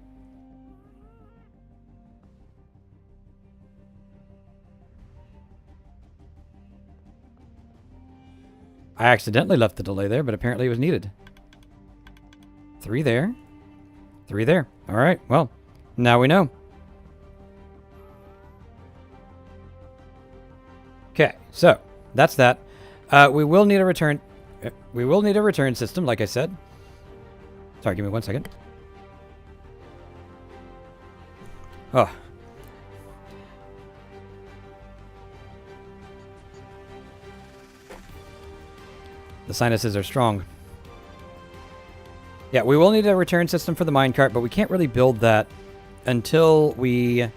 I accidentally left the delay there, but apparently it was needed. 3 there. 3 there. All right. Well, now we know. Okay, so that's that. We will need a return. We will need a return system, like I said. Sorry, give me 1 second. Oh. The sinuses are strong. Yeah, we will need a return system for the minecart, but we can't really build that until we...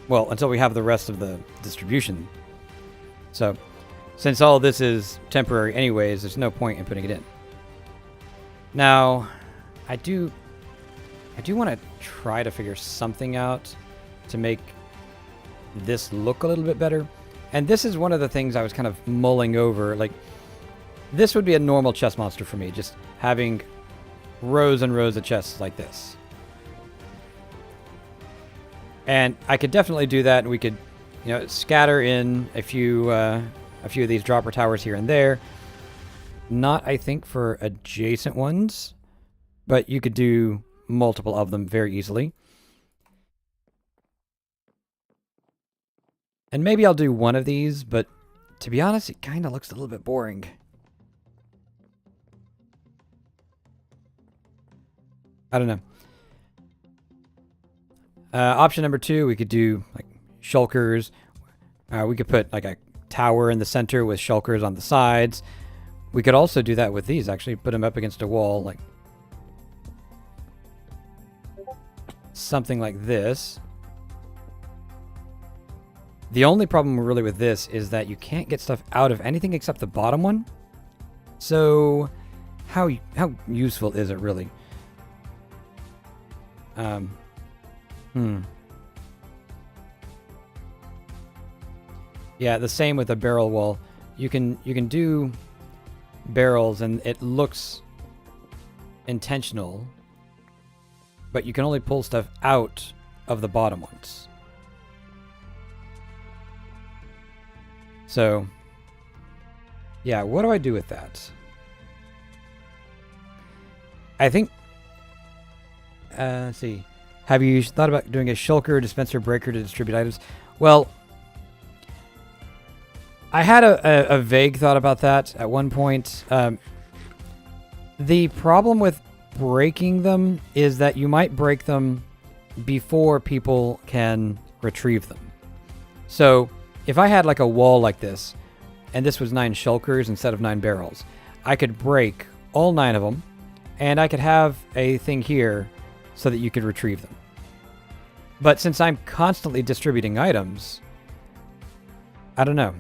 Well, until we have the rest of the distribution. So, since all this is temporary anyways, there's no point in putting it in. Now, I do want to try to figure something out to make this look a little bit better. And this is one of the things I was kind of mulling over. Like, this would be a normal chest monster for me, just having rows and rows of chests like this. And I could definitely do that, and we could, you know, scatter in a few of these dropper towers here and there. Not, I think, for adjacent ones, but you could do multiple of them very easily. And maybe I'll do one of these, but to be honest, it kind of looks a little bit boring. I don't know. Option number 2, we could do like shulkers. We could put like a tower in the center with shulkers on the sides. We could also do that with these, actually. Put them up against a wall, like something like this. The only problem really with this is that you can't get stuff out of anything except the bottom one. So how useful is it really? Yeah, the same with the barrel wall. You can do barrels and it looks intentional, but you can only pull stuff out of the bottom ones. So, yeah, what do I do with that? I think, let's see. Have you thought about doing a shulker, dispenser, breaker to distribute items? Well, I had a vague thought about that at one point. The problem with breaking them is that you might break them before people can retrieve them. So if I had like a wall like this, and this was 9 shulkers instead of 9 barrels, I could break all 9 of them, and I could have a thing here so that you could retrieve them. But since I'm constantly distributing items, I don't know.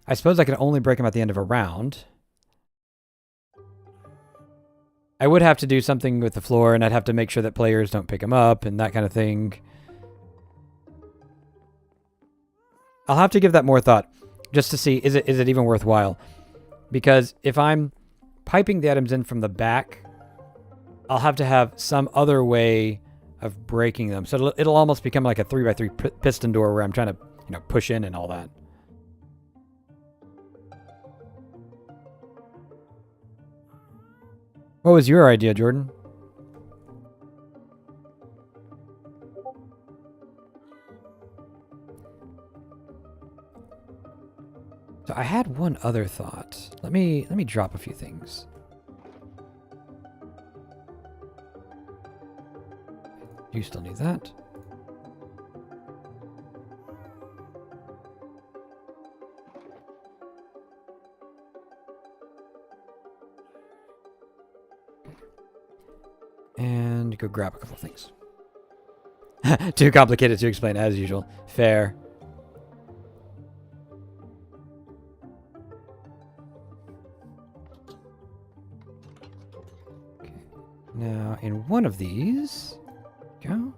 I suppose I could only break them at the end of a round. I would have to do something with the floor, and I'd have to make sure that players don't pick them up and that kind of thing. I'll have to give that more thought just to see, is it even worthwhile? Because if I'm piping the items in from the back, I'll have to have some other way of breaking them. So it'll almost become like a 3x3 piston door where I'm trying to, you know, push in and all that. What was your idea, Jordan? So I had one other thought. Let me drop a few things. You still need that. And go grab a couple things. Too complicated to explain as usual. Fair. Okay. Now, in one of these, go.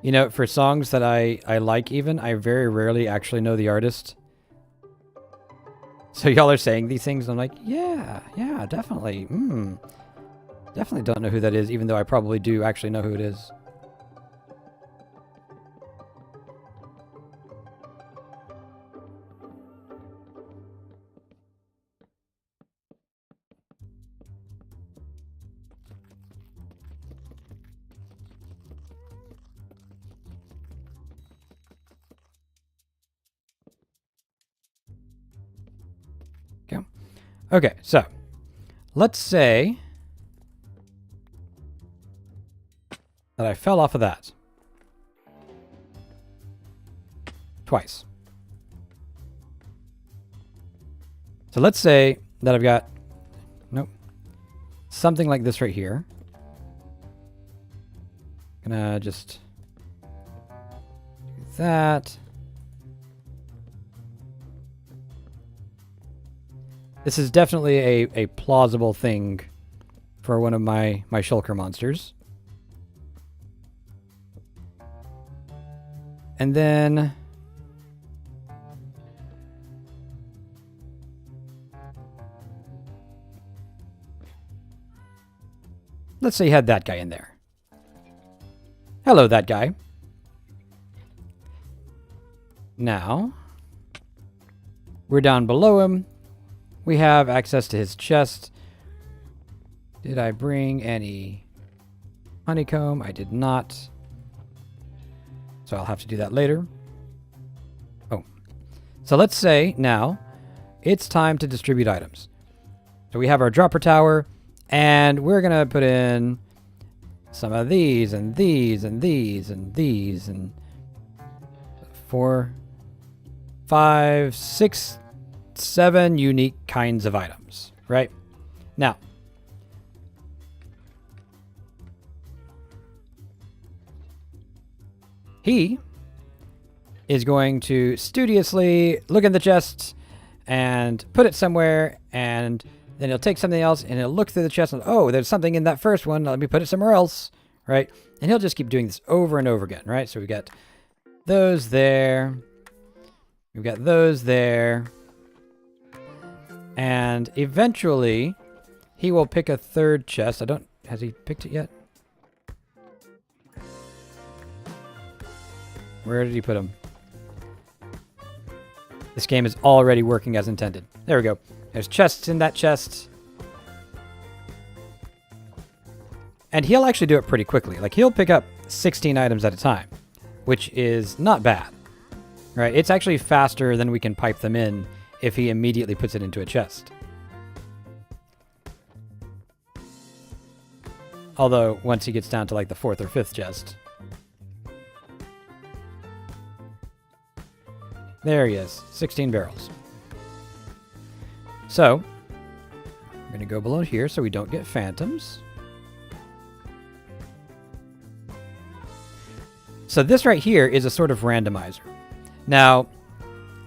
You know, for songs that I like even, I very rarely actually know the artist. So y'all are saying these things, and I'm like, yeah, definitely. Definitely don't know who that is, even though I probably do actually know who it is. Okay, so let's say that I fell off of that twice. So let's say that I've got, nope, something like this right here. Gonna just do that. This is definitely a plausible thing for one of my shulker monsters. And then let's say you had that guy in there. Hello, that guy. Now, we're down below him. We have access to his chest. Did I bring any honeycomb? I did not. So I'll have to do that later. Oh. So let's say now it's time to distribute items. So we have our dropper tower, and we're going to put in some of these, and these, and these, and these, and 4, 5, 6, 7 unique kinds of items, right? Now, he is going to studiously look in the chest and put it somewhere, and then he'll take something else and he'll look through the chest and, oh, there's something in that first one. Let me put it somewhere else, right? And he'll just keep doing this over and over again, right? So we've got those there. We've got those there. And eventually, he will pick a third chest. Has he picked it yet? Where did he put them? This game is already working as intended. There we go. There's chests in that chest. And he'll actually do it pretty quickly. Like, he'll pick up 16 items at a time, which is not bad. Right? It's actually faster than we can pipe them in if he immediately puts it into a chest. Although, once he gets down to like the 4th or 5th chest. There he is. 16 barrels. So, I'm going to go below here so we don't get phantoms. So this right here is a sort of randomizer. Now,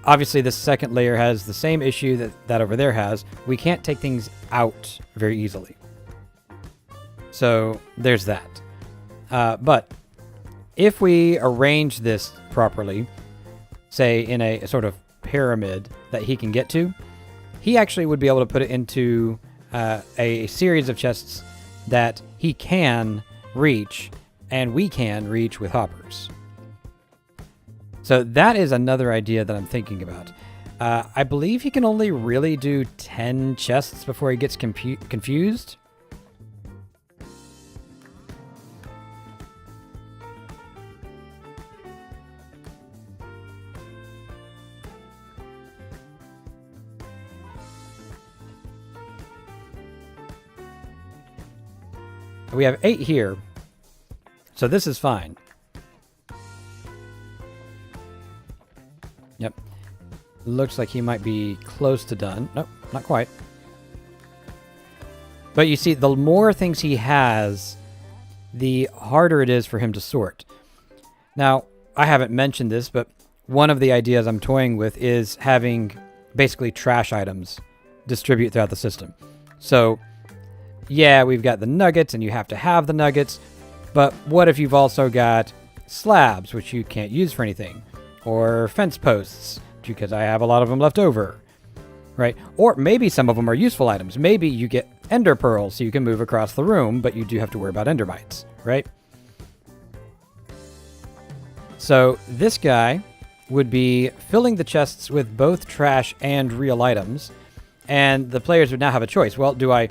obviously, this second layer has the same issue that over there has. We can't take things out very easily. So there's that. But if we arrange this properly, say in a sort of pyramid that he can get to, he actually would be able to put it into a series of chests that he can reach, and we can reach with hoppers. So that is another idea that I'm thinking about. I believe he can only really do 10 chests before he gets confused. We have 8 here, so this is fine. Yep. Looks like he might be close to done. Nope, not quite. But you see, the more things he has, the harder it is for him to sort. Now, I haven't mentioned this, but one of the ideas I'm toying with is having basically trash items distribute throughout the system. So, yeah, we've got the nuggets, and you have to have the nuggets, but what if you've also got slabs, which you can't use for anything, or fence posts, because I have a lot of them left over, right? Or maybe some of them are useful items. Maybe you get ender pearls so you can move across the room, but you do have to worry about ender mites, right? So this guy would be filling the chests with both trash and real items, and the players would now have a choice. Well, do I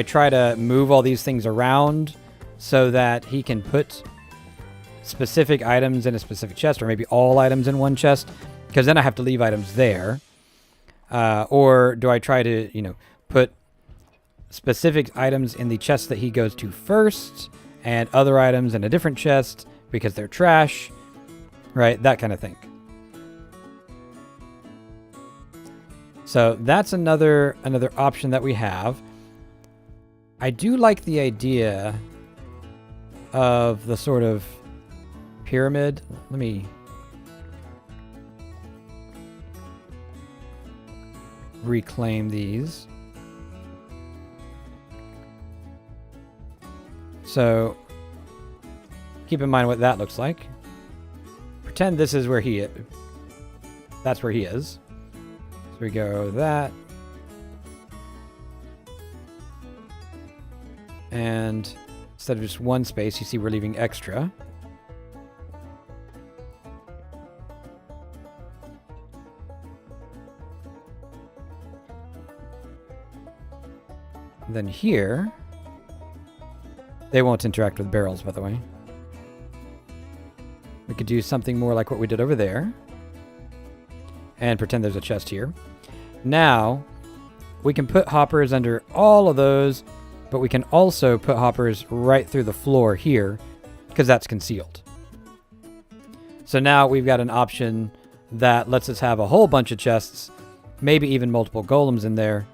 try to move all these things around so that he can put specific items in a specific chest, or maybe all items in one chest? Because then I have to leave items there. Or do I try to, put specific items in the chest that he goes to first, and other items in a different chest because they're trash, right? That kind of thing. So that's another option that we have. I do like the idea of the sort of pyramid. Let me reclaim these. So keep in mind what that looks like. Pretend this is where he is. That's where he is. So we go that. And instead of just one space, you see we're leaving extra. And then here, they won't interact with barrels, by the way. We could do something more like what we did over there. And pretend there's a chest here. Now, we can put hoppers under all of those, but we can also put hoppers right through the floor here, because that's concealed. So now we've got an option that lets us have a whole bunch of chests, maybe even multiple golems in there.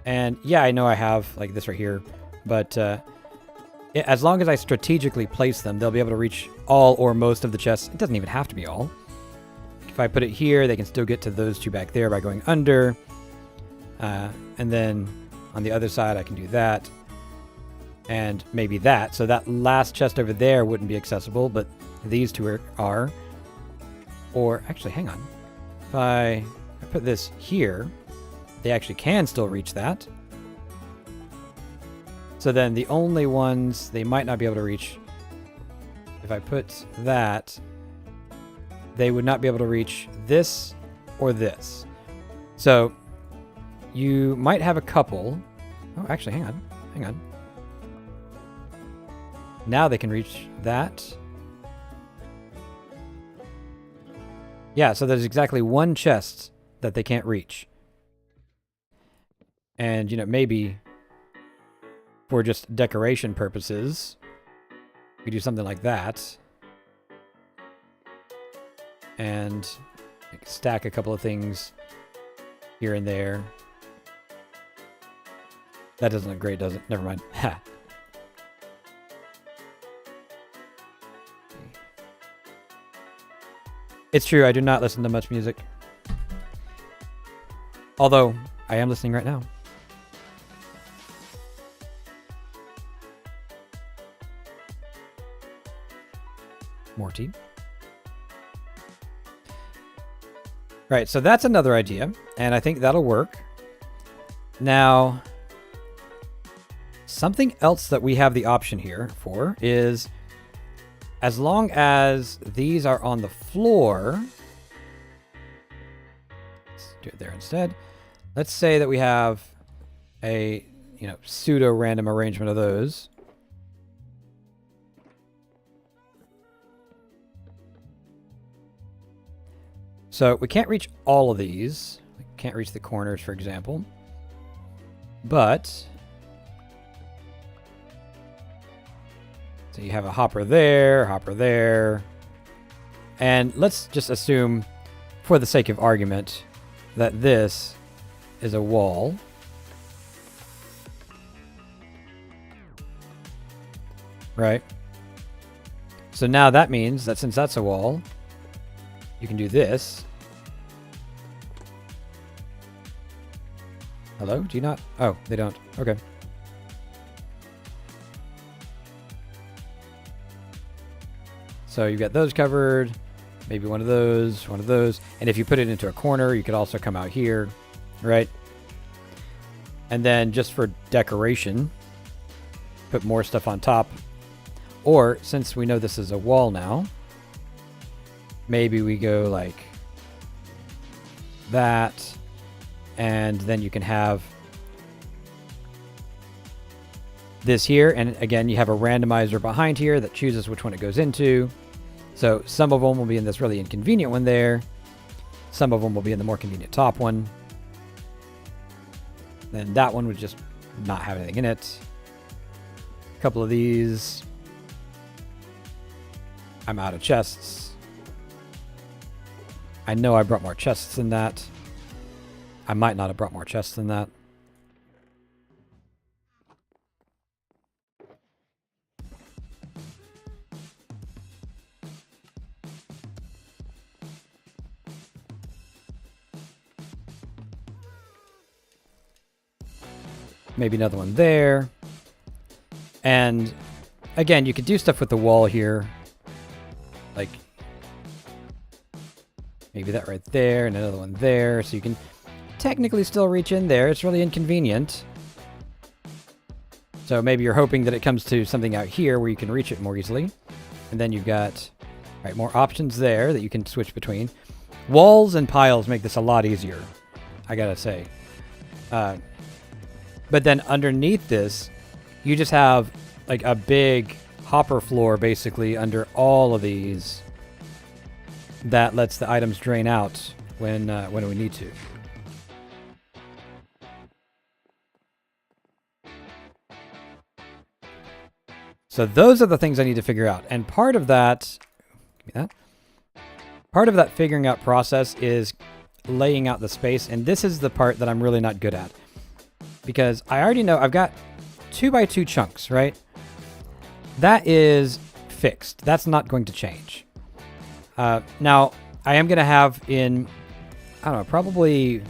And yeah, I know I have like this right here, but as long as I strategically place them, they'll be able to reach all or most of the chests. It doesn't even have to be all. If I put it here, they can still get to those two back there by going under. And then on the other side, I can do that. And maybe that. So that last chest over there wouldn't be accessible, but these two are. Or actually, hang on. If I put this here, they actually can still reach that. So then the only ones they might not be able to reach, if I put that, they would not be able to reach this or this. So you might have a couple. Oh, actually, hang on. Now they can reach that. Yeah, so there's exactly one chest that they can't reach. And, maybe for just decoration purposes, we do something like that. And stack a couple of things here and there. That doesn't look great, does it? Never mind. Ha. It's true, I do not listen to much music. Although, I am listening right now. Morty. Right, so that's another idea, and I think that'll work. Now, something else that we have the option here for is, as long as these are on the floor, let's do it there instead. Let's say that we have a, pseudo-random arrangement of those. So we can't reach all of these. We can't reach the corners, for example. But, so you have a hopper there. And let's just assume, for the sake of argument, that this is a wall. Right? So now that means that since that's a wall, you can do this. Hello? Do you not? Oh, they don't. Okay. So you've got those covered. Maybe one of those. And if you put it into a corner, you could also come out here, right? And then just for decoration, put more stuff on top. Or, since we know this is a wall now, maybe we go like that, and then you can have this here, and again, you have a randomizer behind here that chooses which one it goes into. So some of them will be in this really inconvenient one there. Some of them will be in the more convenient top one. Then that one would just not have anything in it. A couple of these. I'm out of chests. I know I brought more chests than that. I might not have brought more chests than that. Maybe another one there. And again, you could do stuff with the wall here. Like maybe that right there and another one there. So you can technically still reach in there. It's really inconvenient. So maybe you're hoping that it comes to something out here where you can reach it more easily. And then you've got more options there that you can switch between. Walls and piles make this a lot easier, I gotta say. But then underneath this, you just have like a big hopper floor basically under all of these that lets the items drain out when we need to. So those are the things I need to figure out. And part of that, part of that figuring out process is laying out the space. And this is the part that I'm really not good at. Because I already know I've got 2x2 chunks, right? That is fixed. That's not going to change. Now, I am going to have in, I don't know, probably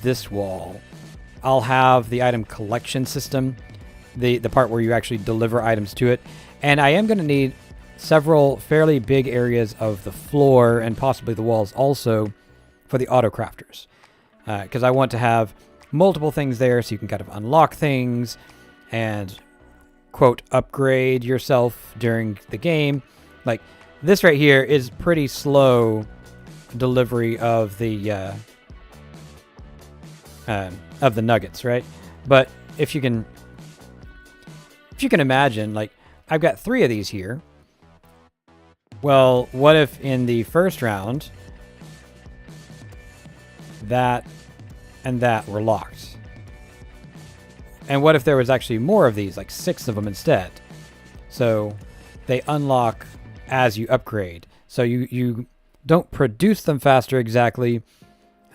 this wall, I'll have the item collection system, the part where you actually deliver items to it. And I am going to need several fairly big areas of the floor and possibly the walls also for the auto crafters. Because I want to have multiple things there so you can kind of unlock things and, quote, upgrade yourself during the game. Like, this right here is pretty slow delivery of the nuggets, right? But if you can imagine, like, I've got 3 of these here. Well, what if in the first round that and that were locked? And what if there was actually more of these, like 6 of them instead? So they unlock as you upgrade. So you don't produce them faster exactly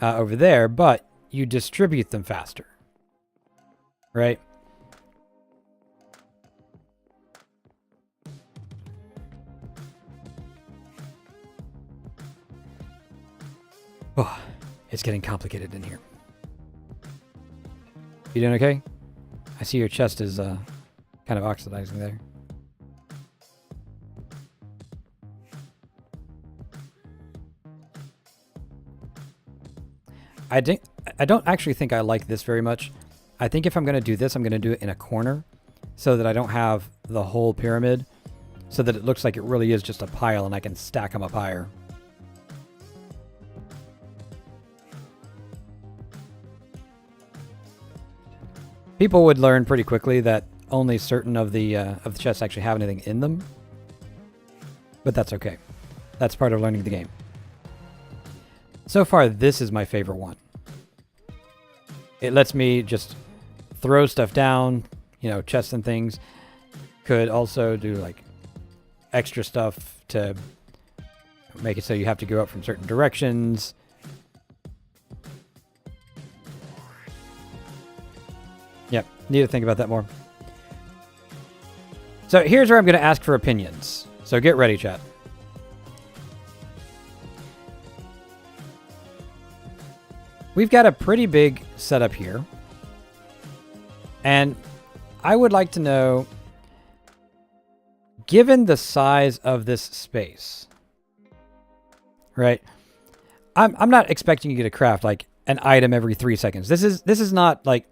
over there, but you distribute them faster, right? Oh, it's getting complicated in here. You doing okay? I see your chest is kind of oxidizing there. I don't actually think I like this very much. I think if I'm going to do this, I'm going to do it in a corner so that I don't have the whole pyramid, so that it looks like it really is just a pile and I can stack them up higher. People would learn pretty quickly that only certain of the chests actually have anything in them. But that's okay. That's part of learning the game. So far, this is my favorite one. It lets me just throw stuff down, you know, chests and things. Could also do like extra stuff to make it so you have to go up from certain directions. Yep, need to think about that more. So here's where I'm going to ask for opinions. So get ready, chat. We've got a pretty big setup here. And I would like to know, given the size of this space, right? I'm not expecting you to craft like an item every 3 seconds. This is not like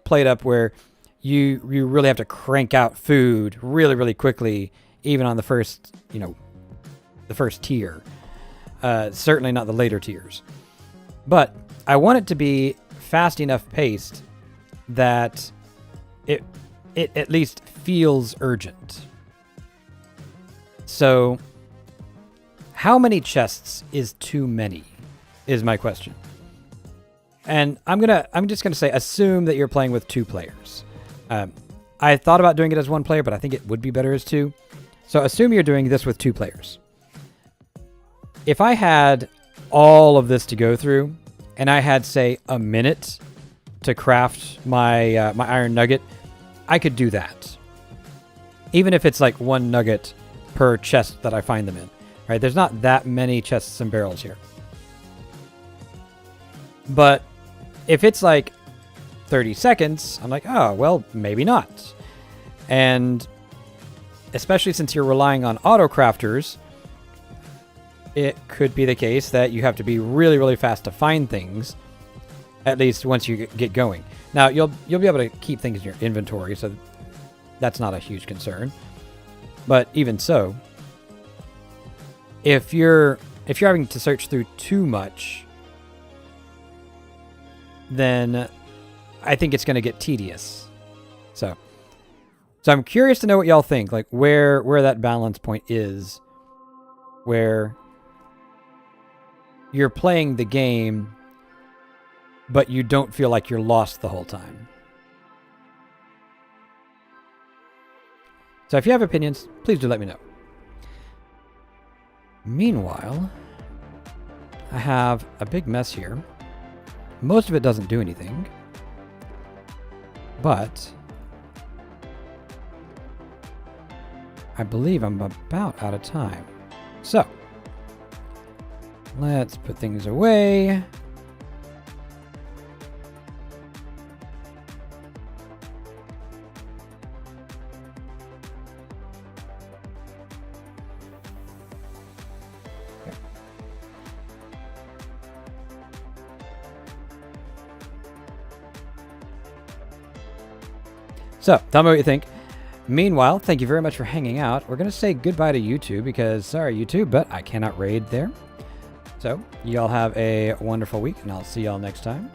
Plate Up where you really have to crank out food really, really quickly, even on the first, you know, the first tier. Certainly not the later tiers. But I want it to be fast enough paced that it at least feels urgent. So how many chests is too many is my question. And I'm just gonna say, assume that you're playing with 2 players. I thought about doing it as 1 player, but I think it would be better as 2. So assume you're doing this with 2 players. If I had all of this to go through, and I had, say, a minute to craft my my iron nugget, I could do that. Even if it's like 1 nugget per chest that I find them in. Right? There's not that many chests and barrels here. But if it's like 30 seconds, I'm like, oh, well, maybe not. And especially since you're relying on auto crafters, it could be the case that you have to be really, really fast to find things, at least once you get going. Now, you'll be able to keep things in your inventory, so that's not a huge concern. But even so, if you're having to search through too much, then I think it's going to get tedious. So I'm curious to know what y'all think, like where that balance point is, where you're playing the game, but you don't feel like you're lost the whole time. So if you have opinions, please do let me know. Meanwhile, I have a big mess here. Most of it doesn't do anything, but I believe I'm about out of time. So let's put things away. So, tell me what you think. Meanwhile, thank you very much for hanging out. We're going to say goodbye to YouTube because, sorry YouTube, but I cannot raid there. So, y'all have a wonderful week, and I'll see y'all next time.